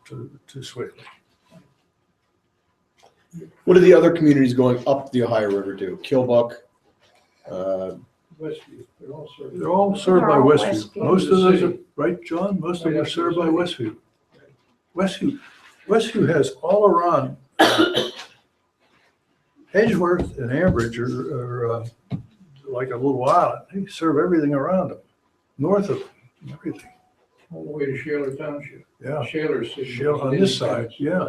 to Sewickley. What do the other communities going up the Ohio River do? Killbuck? Westview, they're all served. They're all served by They're all Westview. Westview. Most of those are, City. right, John? Most of Right them are after served the by city. Westview. Westview has all around Edgeworth and Ambridge are like a little island. They serve everything around them, north of them, everything. All the way to Shaler Township. Yeah, Shaler's sitting Shaler on this side, yeah.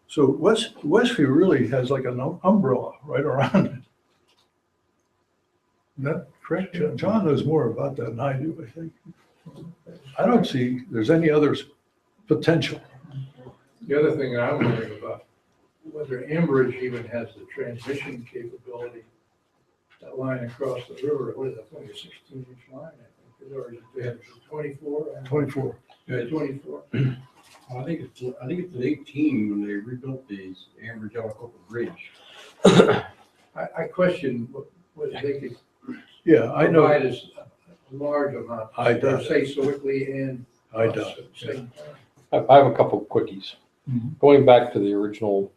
So Westview really has like an umbrella right around it. That correct? John knows more about that than I do, I think. I don't see there's any other potential. The other thing I'm wondering about, whether Ambridge even has the transmission capability, that line across the river, what is that, like a 16-inch line, I think, or is it, they have 24? 24. Yeah, 24. I think it's an 18 when they rebuilt the Ambridge Ellicott Bridge. I question whether they could Yeah, I know. provide us a large amount, I doubt it. say Sewickley and I us doubt at it. the same time. I have a couple of quickies. Mhm. Going back to the original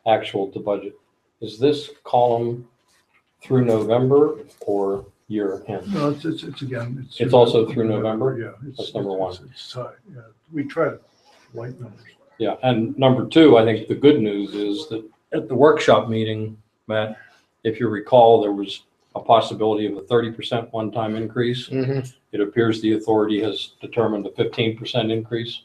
actual to budget, is this column through November or year end? No, it's again. It's also through November? Yeah. That's number one. It's tight, yeah. We try to light numbers. Yeah, and number two, I think the good news is that at the workshop meeting, Matt, if you recall, there was a possibility of a 30% one-time increase. It appears the authority has determined a 15% increase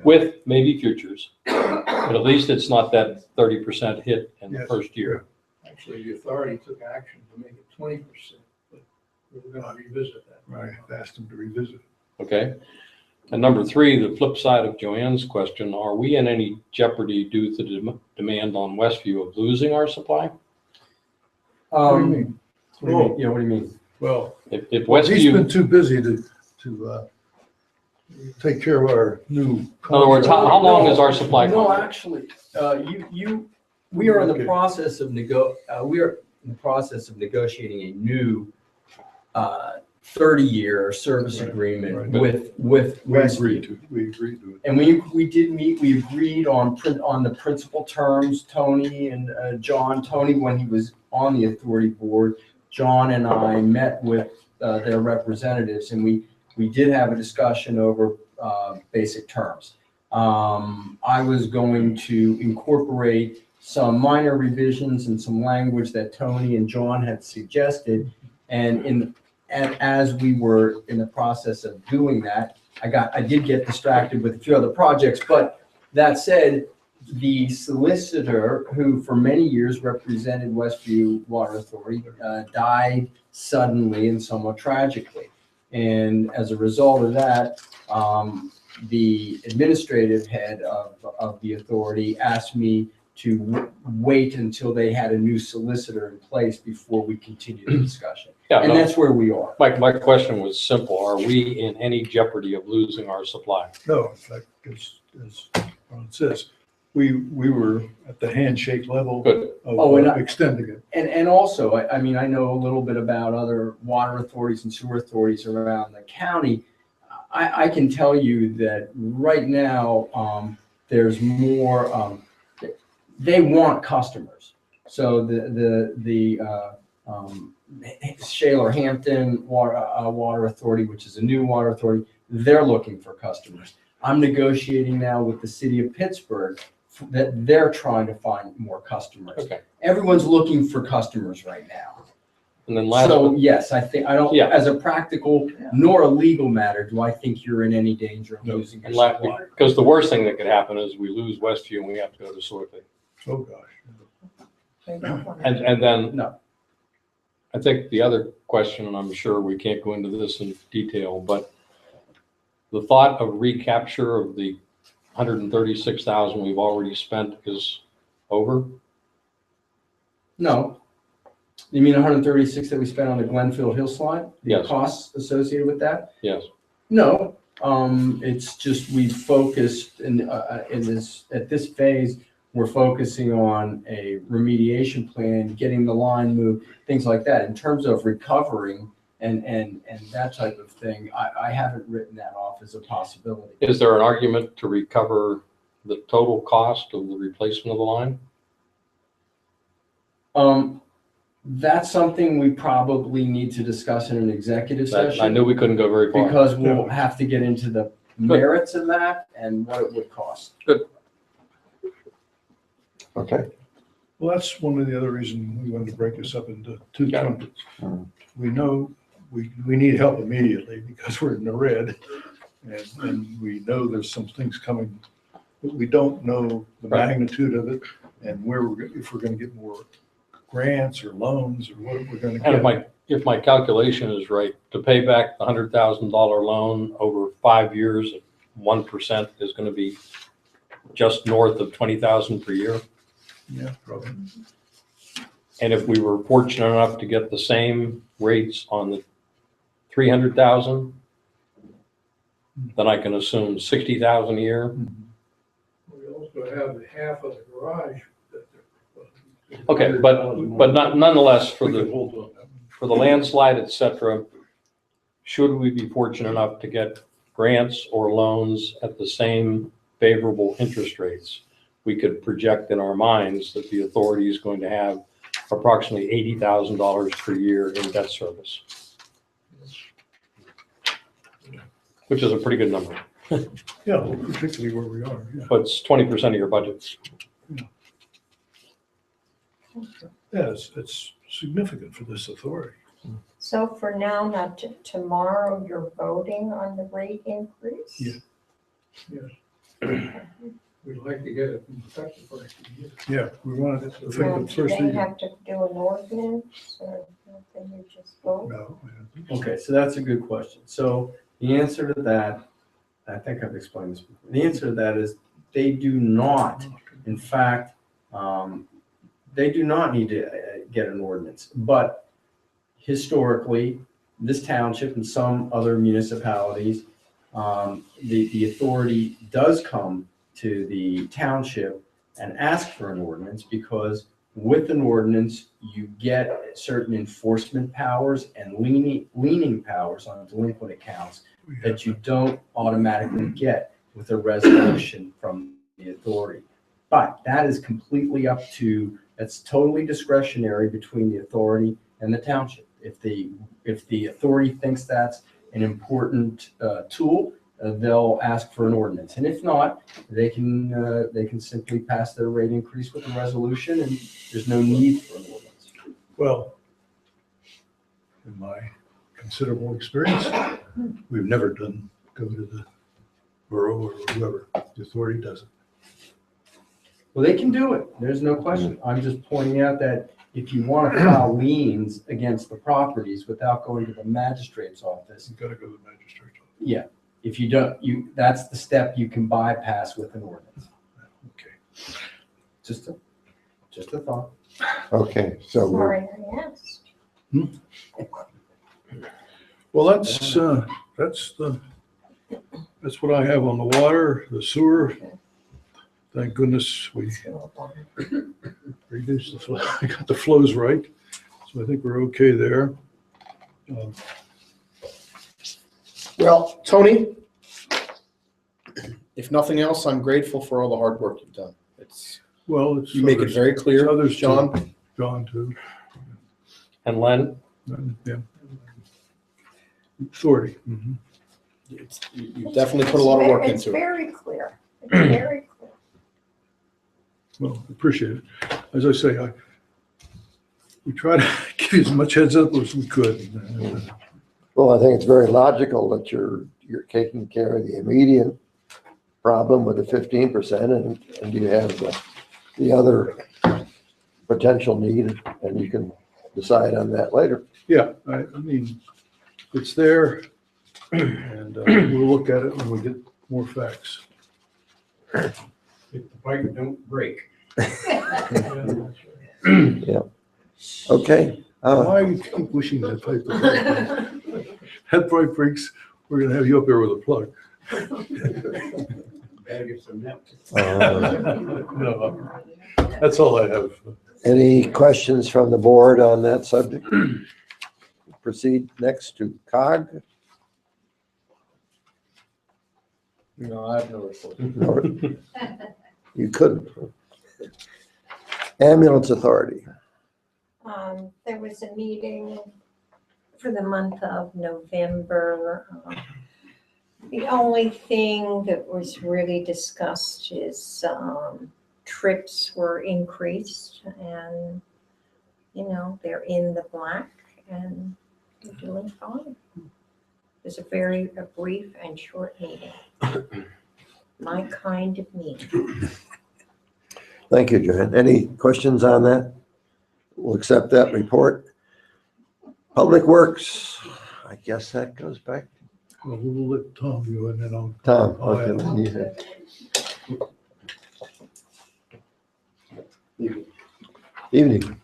with maybe futures. But at least it's not that 30% hit in the Yes. first year. Actually, the authority took action to make it 20%, but we're gonna revisit that. Right, I've asked them to revisit. Okay? And number three, the flip side of Joanne's question, are we in any jeopardy due to the demand on Westview of losing our supply? What do you mean? What do you mean? Yeah, what do you mean? Well, If he's Westview, been too busy to take care of our new. in other words, how long is our supply No, contract? actually, we are in the Okay. process of negotiating a new 30-year service Right, agreement right. with We Westview. agreed to it. And we did meet, we agreed on the principal terms, Tony and John. Tony, when he was on the authority board, John and I met with their representatives, and we did have a discussion over basic terms. I was going to incorporate some minor revisions and some language that Tony and John had suggested. And as we were in the process of doing that, I did get distracted with a few other projects. But that said, the solicitor who for many years represented Westview Water Authority died suddenly and somewhat tragically. And as a result of that, the administrative head of the authority asked me to wait until they had a new solicitor in place before we continue the discussion. Yeah, And no, that's where we are. my question was simple. Are we in any jeopardy of losing our supply? No, in fact, as Ron says, we were at the handshake level Good. Oh, and of extending it. And also, I mean, I know a little bit about other water authorities and sewer authorities around the county. I can tell you that right now, there's more, they want customers. So the Shaler Hampton Water Authority, which is a new water authority, they're looking for customers. I'm negotiating now with the city of Pittsburgh that they're trying to find more customers. Okay. Everyone's looking for customers right now. And then last, So yes, I think, I don't, Yeah. as a practical nor a legal matter, do I think you're in any danger of No. losing your supply. because the worst thing that could happen is we lose Westview and we have to go to Sewickley. Oh, gosh. And then No. I think the other question, and I'm sure we can't go into this in detail, but the thought of recapture of the 136,000 we've already spent is over? No. You mean 136 that we spent on the Glenfield Hillslide? The Yes. costs associated with that? Yes. No, it's just we focused in this, at this phase, we're focusing on a remediation plan, getting the line moved, things like that. In terms of recovering and that type of thing, I haven't written that off as a possibility. Is there an argument to recover the total cost of the replacement of the line? That's something we probably need to discuss in an executive I session. knew we couldn't go very far. Because we'll have to get into the merits of that and what it would cost. Okay. Well, that's one of the other reasons we wanted to break this up into two Got it. chunks. We know we need help immediately because we're in the red. And we know there's some things coming, but we don't know the Right. magnitude of it and where if we're going to get more grants or loans or what we're gonna And get. if my calculation is right, to pay back the $100,000 loan over 5 years at 1% is going to be just north of 20,000 per year. Yeah, probably. And if we were fortunate enough to get the same rates on the 300,000, then I can assume 60,000 a year. We also have the half of the garage that they're. Okay, but not nonetheless, for We could the, hold on that. for the landslide, et cetera, should we be fortunate enough to get grants or loans at the same favorable interest rates, we could project in our minds that the authority is going to have approximately $80,000 per year in debt service, which is a pretty good number, Yeah, well, particularly where we are, yeah. but it's 20% of your budget. Yeah, it's significant for this authority. So for now, not tomorrow, you're voting on the rate increase? Yeah. We'd like to get it in effect for next year. Yeah, we wanted it to Now, think the do first they reading. have to do an ordinance or can you just vote? No, I don't think so. Okay, so that's a good question. So the answer to that, I think I've explained this before. The answer to that is they do not, in fact, they do not need to get an ordinance. But historically, this township and some other municipalities, the authority does come to the township and ask for an ordinance because with an ordinance, you get certain enforcement powers and leaning powers on delinquent accounts that you don't automatically get with a resolution from the authority. But that is completely up to, that's totally discretionary between the authority and the township. If the authority thinks that's an important tool, they'll ask for an ordinance. And if not, they can simply pass their rate increase with a resolution and there's no need for an ordinance. Well, in my considerable experience, we've never go to the borough or whoever, the authority does it. Well, they can do it. There's no question. I'm just pointing out that if you want to file liens against the properties without going to the magistrate's office, You've got to go to the magistrate's office. yeah, if you don't, that's the step you can bypass with an ordinance. Okay. Just a thought. Okay, so we're, Sorry, I asked. Well, that's what I have on the water, the sewer. Thank goodness we reduced the flow, I got the flows right. So I think we're okay there. Well, Tony, if nothing else, I'm grateful for all the hard work you've done. Well, it's. You make it very clear, Others too. John. John too. And Len, Yeah. Authority. Mhm. You definitely put a lot of work It's into it. very clear. It's very clear. Well, appreciate it. As I say, we try to give you as much heads up as we could. well, I think it's very logical that you're taking care of the immediate problem with the 15% and you have the other potential need and you can decide on that later. Yeah, I mean, it's there and we'll look at it when we get more facts. If the pipe don't break. Yeah. Okay. Why you keep wishing that pipe would break? That pipe breaks, we're gonna have you up there with a plug. Gotta get some milk. No, that's all I have. Any questions from the board on that subject? Proceed next to COG. No, I have no report. You couldn't. Ambulance Authority. There was a meeting for the month of November. The only thing that was really discussed is trips were increased and, they're in the black and they're doing fine. It was a brief and short meeting. My kind of meeting. Thank you, Joanne. Any questions on that? we'll accept that report. Public Works, I guess that goes back Well, we'll let Tom go and then I'll. to Tom. I'll Okay, add. then you have- Evening.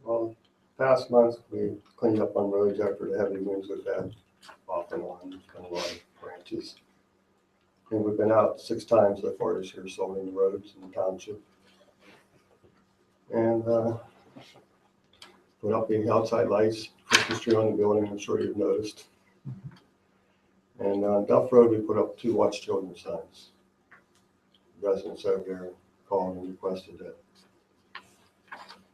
Well, past months, we cleaned up on roads after the heavy winds we've had off and on, there's been a lot of branches. And we've been out 6 times so far this year, salting the roads in the township. And, put up the outside lights, Christmas tree on the building, I'm sure you've noticed. And on Duff Road, we put up 2 watch children signs. Residents over there called and requested that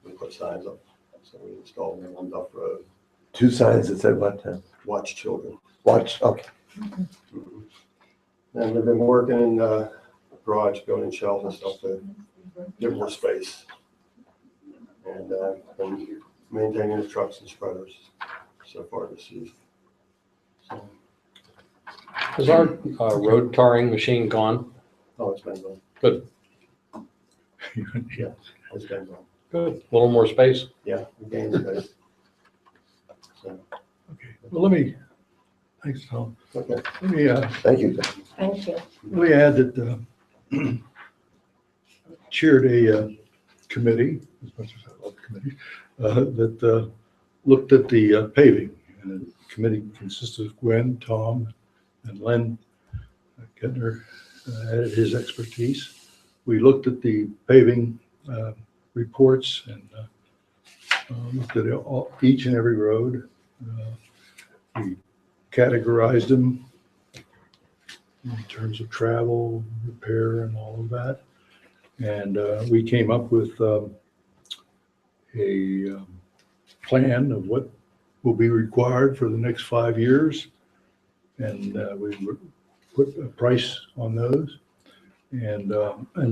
we put signs up. So we installed them on Duff Road. 2 signs that said what? Watch children. Watch, okay. Mhm. And we've been working in the garage, building shelves and stuff to get more space. And been maintaining the trucks and spreaders so far this season. So, Is our road tarring machine gone? oh, it's been done. Good, Yeah, it's been done. good. A little more space. Yeah, we gained space. So, Okay, well, let me, thanks, Tom. okay. Let me, Thank you. Thank you. let me add that, chaired a committee, as much as I love committees, that looked at the paving. And the committee consisted of Gwen, Tom, and Len Kettner added his expertise. We looked at the paving reports and looked at each and every road. We categorized them in terms of travel, repair, and all of that. And we came up with a plan of what will be required for the next 5 years. And we put a price on those. And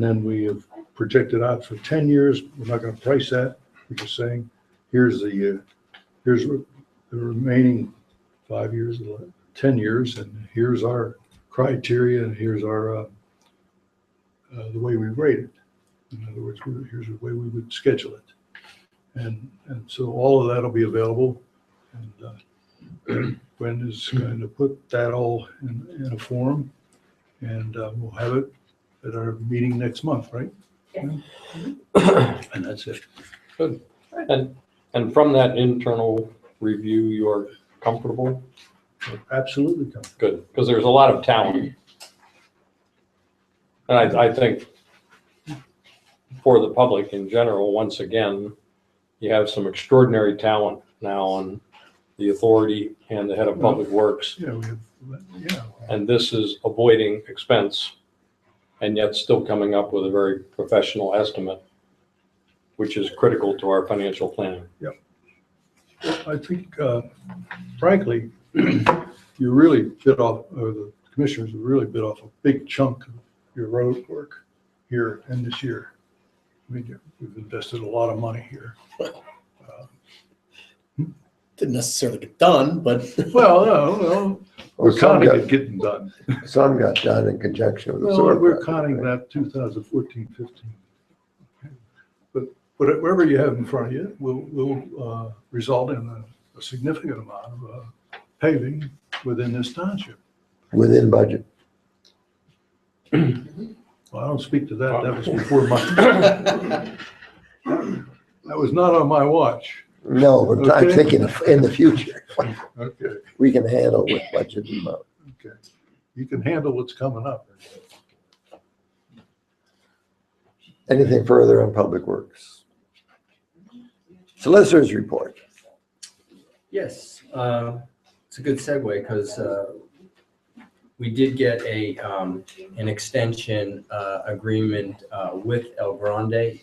then we have projected out for 10 years. We're not going to price that. We're just saying, here's the remaining 5 years, 10 years, and here's our criteria, and here's our the way we rate it. In other words, here's the way we would schedule it. And so all of that will be available. And Gwen is going to put that all in a form, and we'll have it at our meeting next month, right? Yeah. And that's it. Good. And from that internal review, you're comfortable? Absolutely. Tom. Good, because there's a lot of talent. And I think for the public in general, once again, you have some extraordinary talent now on the authority and the head of public works. Yeah, we have, yeah. And this is avoiding expense and yet still coming up with a very professional estimate, which is critical to our financial planning. I think, frankly, you really bit off, or the commissioners have really bit off a big chunk of your road work here and this year. I mean, we've invested a lot of money here. Didn't necessarily get done, but. Well, no, we're counting it getting done. Some got done in conjunction with the Well, sewer. we're project, counting right? that 2014, 15. But whatever you have in front of you will result in a significant amount of paving within this township. Within budget. Well, I don't speak to that. That was before my, that was not on my watch. No, but I'm Okay. thinking of in the future. Okay, We can handle with budget amount. okay. You can handle what's coming up. Anything further on Public Works? Solicitors report. Yes, it's a good segue because we did get an extension agreement with El Grande.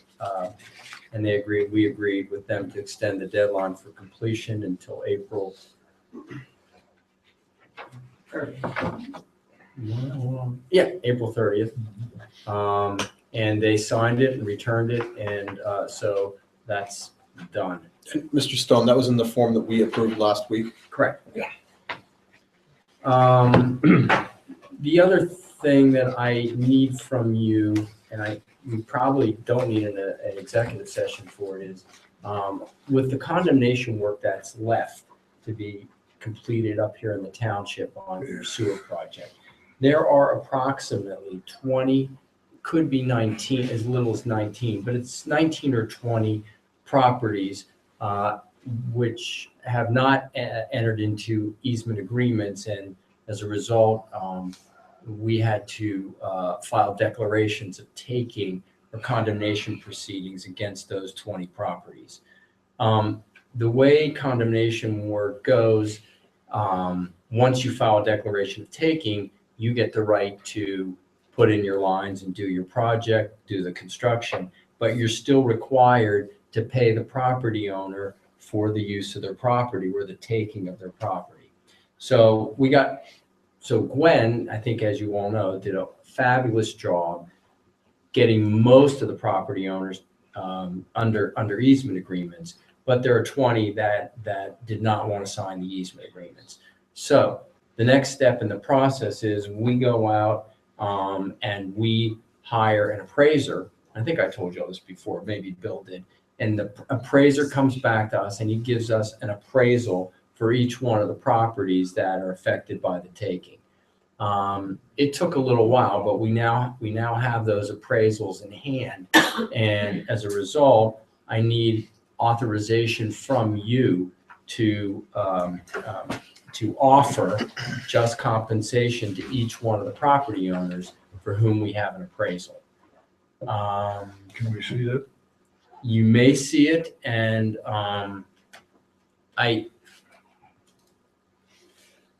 And we agreed with them to extend the deadline for completion until April. Yeah, April 30th. And they signed it and returned it, and so that's done. And Mr. Stone, that was in the form that we approved last week. Correct. Yeah. The other thing that I need from you, and you probably don't need an executive session for it, is With the condemnation work that's left to be completed up here in the township on your sewer project, there are approximately 20, could be 19, as little as 19, but it's 19 or 20 properties which have not entered into easement agreements, and as a result, we had to file declarations of taking or condemnation proceedings against those 20 properties. The way condemnation work goes, once you file a declaration of taking, you get the right to put in your lines and do your project, do the construction, but you're still required to pay the property owner for the use of their property or the taking of their property. So Gwen, I think as you all know, did a fabulous job getting most of the property owners under easement agreements, but there are 20 that did not want to sign the easement agreements. So the next step in the process is we go out and we hire an appraiser. I think I told you all this before, maybe Bill did. And the appraiser comes back to us and he gives us an appraisal for each one of the properties that are affected by the taking. It took a little while, but we now have those appraisals in hand. And as a result, I need authorization from you to offer just compensation to each one of the property owners for whom we have an appraisal. Can we see that? You may see it, and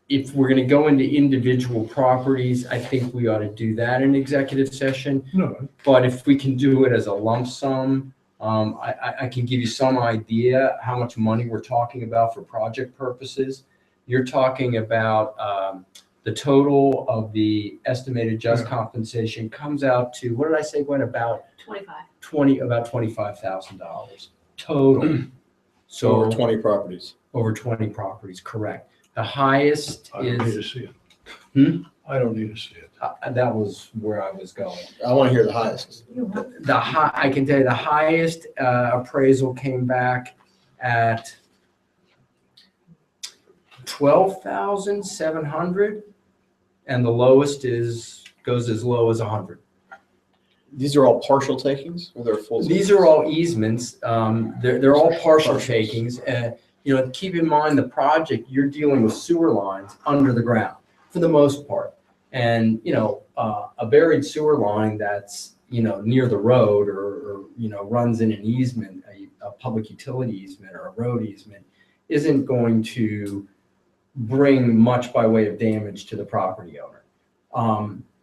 if we're going to go into individual properties, I think we ought to do that in executive session. No. But if we can do it as a lump sum, I can give you some idea how much money we're talking about for project purposes. You're talking about the total of the estimated just compensation comes out to, what did I say, Gwen? About 25. about $25,000 total. So over 20 properties. Over 20 properties, correct. The highest I don't need to is, see it. Hmm? I don't need to see it. that was where I was going. I want to hear the highest. I can tell you the highest appraisal came back at 12,700, and the lowest goes as low as 100. These are all partial takings, or they're full? These are all easements. They're all partial takings. Keep in mind the project, you're dealing with sewer lines under the ground for the most part. And, a buried sewer line that's, near the road or runs in an easement, a public utility easement or a road easement, isn't going to bring much by way of damage to the property owner.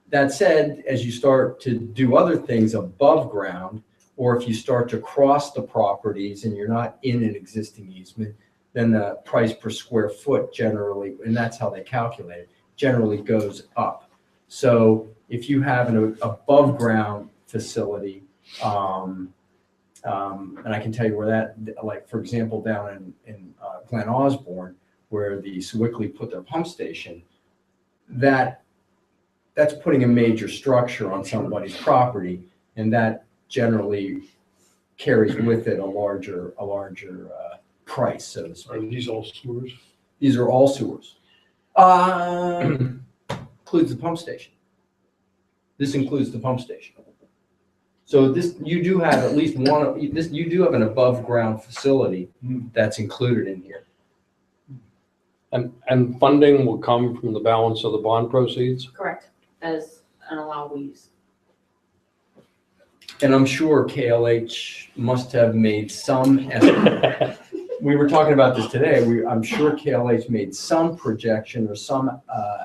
That said, as you start to do other things above ground, or if you start to cross the properties and you're not in an existing easement, then the price per square foot generally, and that's how they calculate it, generally goes up. So if you have an above ground facility, and I can tell you where that, like for example, down in Glen Osborne, where the Sewickley put their pump station, that's putting a major structure on somebody's property, and that generally carries with it a larger price, so to speak. Are these all sewers? These are all sewers. Includes the pump station. This includes the pump station. So you do have at least one. You do have an above ground facility that's included in here. And funding will come from the balance of the bond proceeds? Correct, as an allowable use. And I'm sure KLH must have made some estimate. We were talking about this today. I'm sure KLH made some projection or some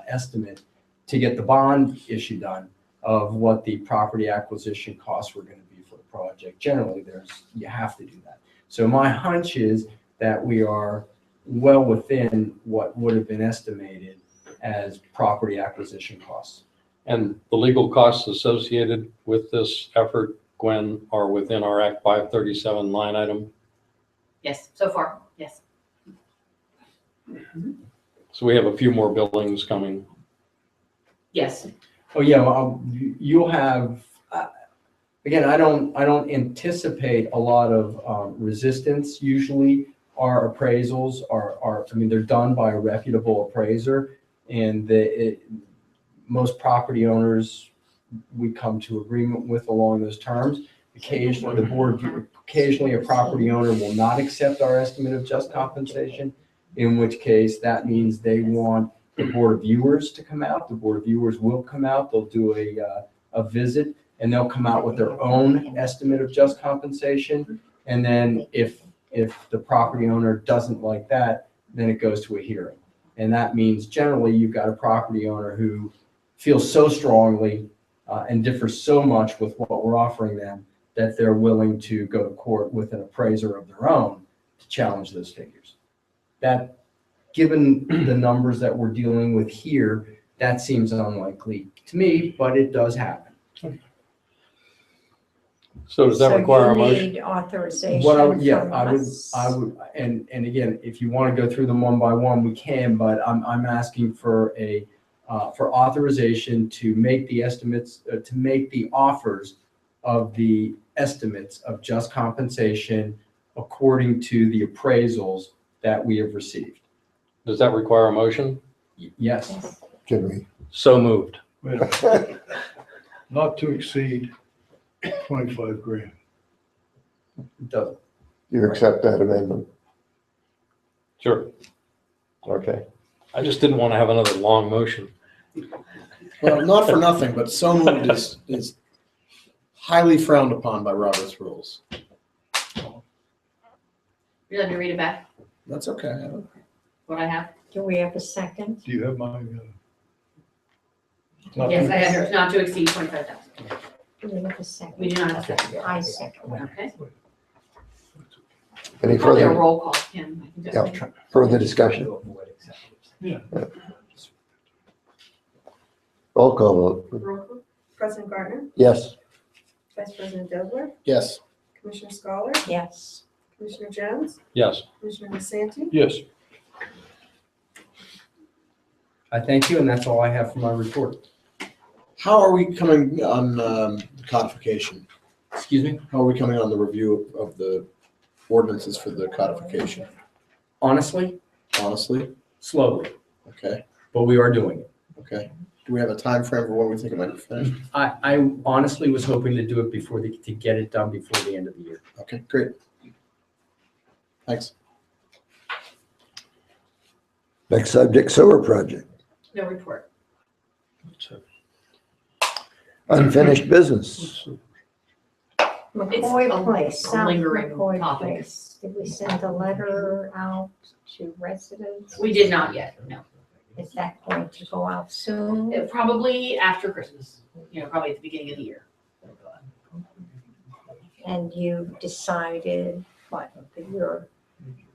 estimate to get the bond issue done of what the property acquisition costs were going to be for the project. Generally, you have to do that. So my hunch is that we are well within what would have been estimated as property acquisition costs. And the legal costs associated with this effort, Gwen, are within our Act 537 line item? Yes, so far, yes. So we have a few more billings coming. Yes. Oh, yeah, well, you'll have, again, I don't anticipate a lot of resistance. Usually our appraisals are, I mean, they're done by a reputable appraiser, and most property owners we come to agreement with along those terms. Occasionally, occasionally a property owner will not accept our estimate of just compensation, in which case that means they want the Board of Viewers to come out. The Board of Viewers will come out, they'll do a visit, and they'll come out with their own estimate of just compensation. And then if the property owner doesn't like that, then it goes to a hearing. And that means generally you've got a property owner who feels so strongly and differs so much with what we're offering them that they're willing to go to court with an appraiser of their own to challenge those figures. That, given the numbers that we're dealing with here, that seems unlikely to me, but it does happen. So does that require a So you motion? need authorization What I from would, us? I would, and again, if you want to go through them one by one, we can, but I'm asking for for authorization to make the estimates, to make the offers of the estimates of just compensation according to the appraisals that we have received. Does that require a motion? Yes. Can we? So moved. Wait a minute. Not to exceed 25 grand. It doesn't. You accept that amendment? Sure. Okay. I just didn't want to have another long motion. Well, not for nothing, but so moved is highly frowned upon by Robert's rules. You let me read it back, That's okay. what I have? Do we have a second? Do you have my? Yes, I have, not to exceed 25,000. Do we have a second? We do not have a second. I second. Okay. Any Probably a further, roll call, Kim. I think that's yeah, further discussion? Yeah. Roll call vote. Roll call. President Gardner, Yes. Vice President Dobler, Yes. Commissioner Scholar, Yes. Commissioner Jones, Yes. Commissioner Nasanti. Yes. I thank you, and that's all I have for my report. How are we coming on codification? Excuse me? How are we coming on the review of the ordinances for the codification? Honestly, slowly, Okay, but we are doing it. okay. Do we have a time frame for when we think it might be finished? I honestly was hoping to do it to get it done before the end of the year. Okay, great. Thanks. Next subject, sewer project. No report. Unfinished business. McCoy a- Place, a South lingering McCoy topic. Place. Did we send a letter out to residents? We did not yet, no. Is that going to go out soon? Probably after Christmas, probably at the beginning of the year. And you decided what, that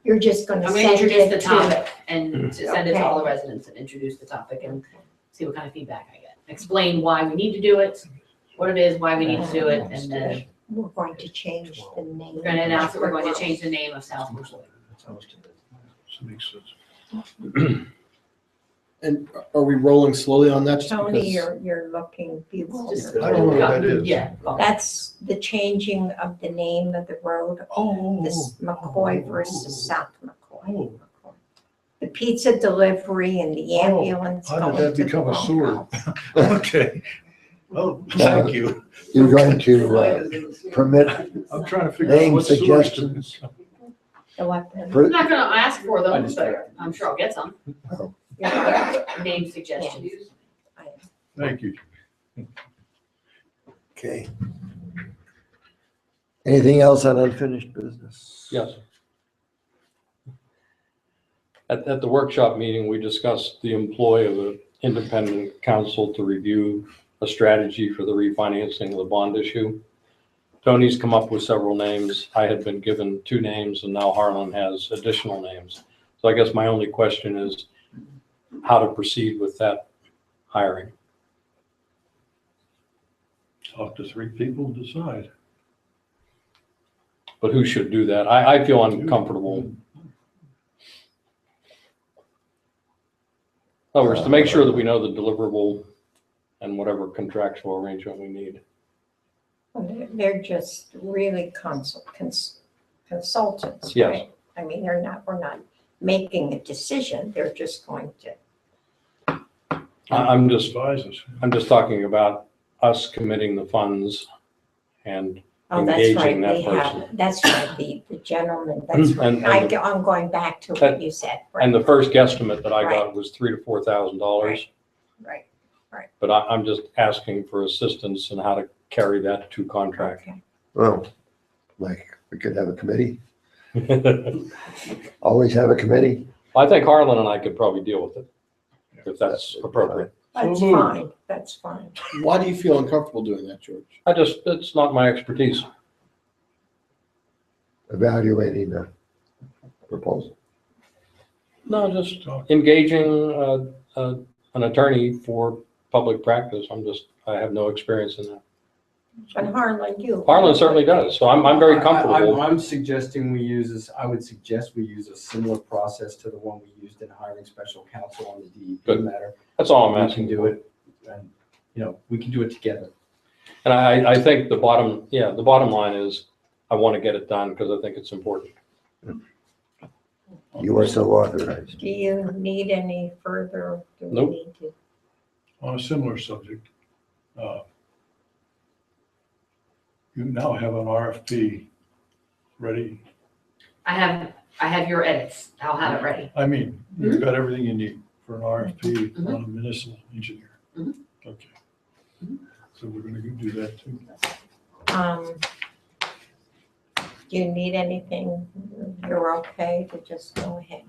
you're just gonna I'm gonna send introduce the it to? topic and to send it to all the Okay. residents and introduce the topic and see what kind of feedback I get. Explain why we need to do it, what it is, why we need to do it, and then We're going to change the name. we're gonna announce that we're going to change the name of South Bush Lake. Makes sense. And are we rolling slowly on that? Just Tony, because- you're looking Just- I don't know what that is. Yeah. That's the changing of the name of the road, Oh. this McCoy versus South McCoy. Oh. The pizza delivery and the ambulance. How going did that to the become a wrong sewer? house. Okay. Oh, thank you. You're going to permit I'm trying to figure out name what sewer. suggestions? The what? I'm not gonna ask for I them, just- but I'm sure I'll get some. Oh. Name suggestions. Thank you. Okay. Anything else on unfinished business? Yes. At the workshop meeting, we discussed the employ of an independent counsel to review a strategy for the refinancing of the bond issue. Tony's come up with several names. I had been given 2 names, and now Harlan has additional names. So I guess my only question is how to proceed with that hiring. Talk to 3 people and decide. But who should do that? I feel uncomfortable. In other words, to make sure that we know the deliverable and whatever contractual arrangement we need. They're just really consultants, Yes. right? I mean, we're not making a decision, they're just going to. I'm just Advisors. talking about us committing the funds and Oh, that's right, engaging that we person. have, that's right, the gentleman, that's And- right. and I'm going back to what you said. And the first guesstimate that I got Right. was $3,000 to $4,000. Right, But I'm just asking for assistance in how to carry that to contract. okay. Well, like, we could have a committee, always have a committee. I think Harlan and I could probably deal with it, if that's appropriate. That's moved. fine, that's fine. Why do you feel uncomfortable doing that, George? It's not my expertise. Evaluating the proposal. No, just engaging an attorney for public practice. I have no experience in that. And Harlan, you. Harlan certainly does, so I'm very comfortable. I'm suggesting I would suggest we use a similar process to the one we used in hiring special counsel on the DEP Good. matter. That's all I'm We asking. can do it, and, we can do it together. And I think the bottom line is, I want to get it done because I think it's important. You are so authorized. Do you need any further? Do we Nope. need to- On a similar subject, you now have an RFP ready. I have your edits. I'll have it ready. I mean, you've got everything you need for an RFP on a municipal engineer. Mhm. Okay. So we're gonna do that too. Do you need anything? You're okay to just go ahead,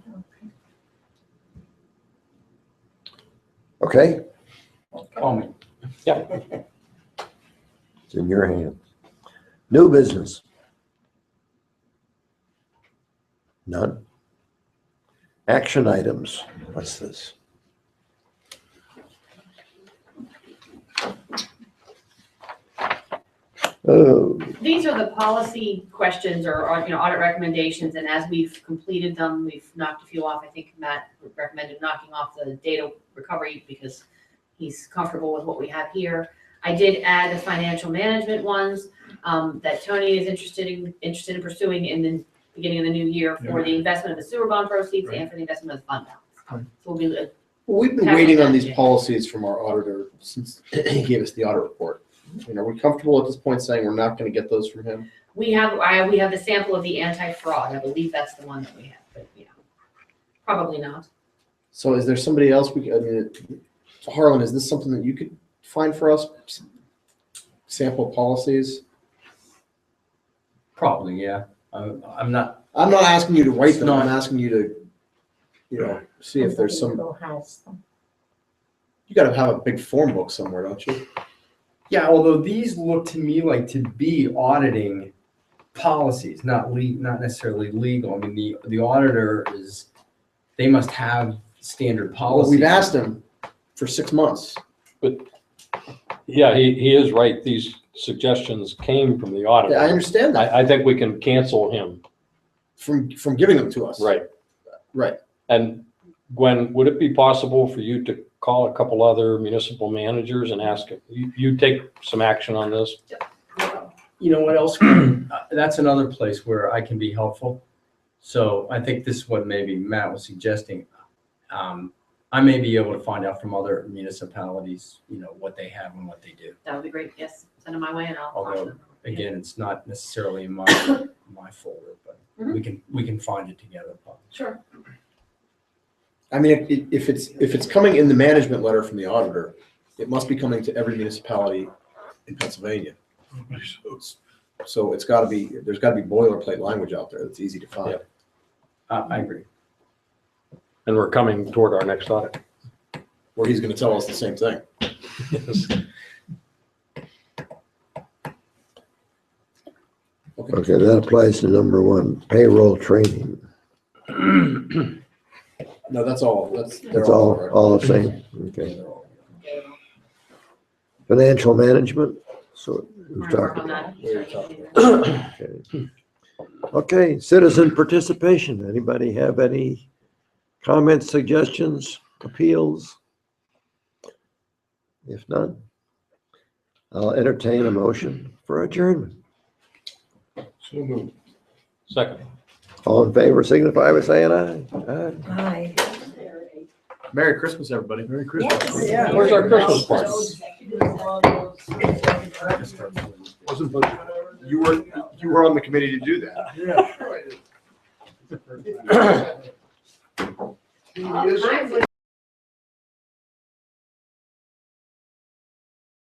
Okay, Call me. it's in your hands. New business. None. Action items. What's this? Oh, These are the policy questions or, audit recommendations, and as we've completed them, we've knocked a few off. I think Matt recommended knocking off the data recovery because he's comfortable with what we have here. I did add the financial management ones, that Tony is interested in pursuing in the beginning of the new year for the investment of the sewer bond proceeds and for the investment of the fund balance. So we'll be, We've been waiting on these policies from our auditor since he gave us the audit report. Are we comfortable at this point saying we're not going to get those from him? we have the sample of the anti-fraud. I believe that's the one that we have, but probably not. So is there somebody else Harlan, is this something that you could find for us? Sample policies? Probably, yeah. I'm not asking you to write them. It's I'm not- asking you to, see if there's some, Who has them? you gotta have a big form book somewhere, don't you? Yeah, although these look to me like to be auditing policies, not necessarily legal. I mean, the auditor they must have standard Well, policies. we've asked him for 6 months. Yeah, he is right. These suggestions came from the auditor. I understand that, I think we can cancel him. from giving them to us. Right. Right. And Gwen, would it be possible for you to call a couple other municipal managers and ask, you take some action on this? You know what else? That's another place where I can be helpful. So I think this is what maybe Matt was suggesting. I may be able to find out from other municipalities, what they have and what they do. That would be great. Yes, send them my way and I'll. Although, again, it's not necessarily in my folder, but we can find it together. Sure. I mean, if it's coming in the management letter from the auditor, it must be coming to every municipality in Pennsylvania. So there's gotta be boilerplate language out there that's easy to find. I agree. And we're coming toward our next audit. Where he's gonna tell us the same thing. Yes. okay, that applies to number 1, payroll training. No, that's all, That's they're all the same, okay. Financial management, so we've talked about. Okay. Okay, citizen participation. Anybody have any comments, suggestions, appeals? If none, I'll entertain a motion for adjournment. So moved. Second. All in favor, signify by saying aye. Aye. Hi. Merry Christmas, everybody. Merry Christmas. Yeah. Where's our Christmas party? Wasn't but you were on the committee to do that. Yeah, sure I did.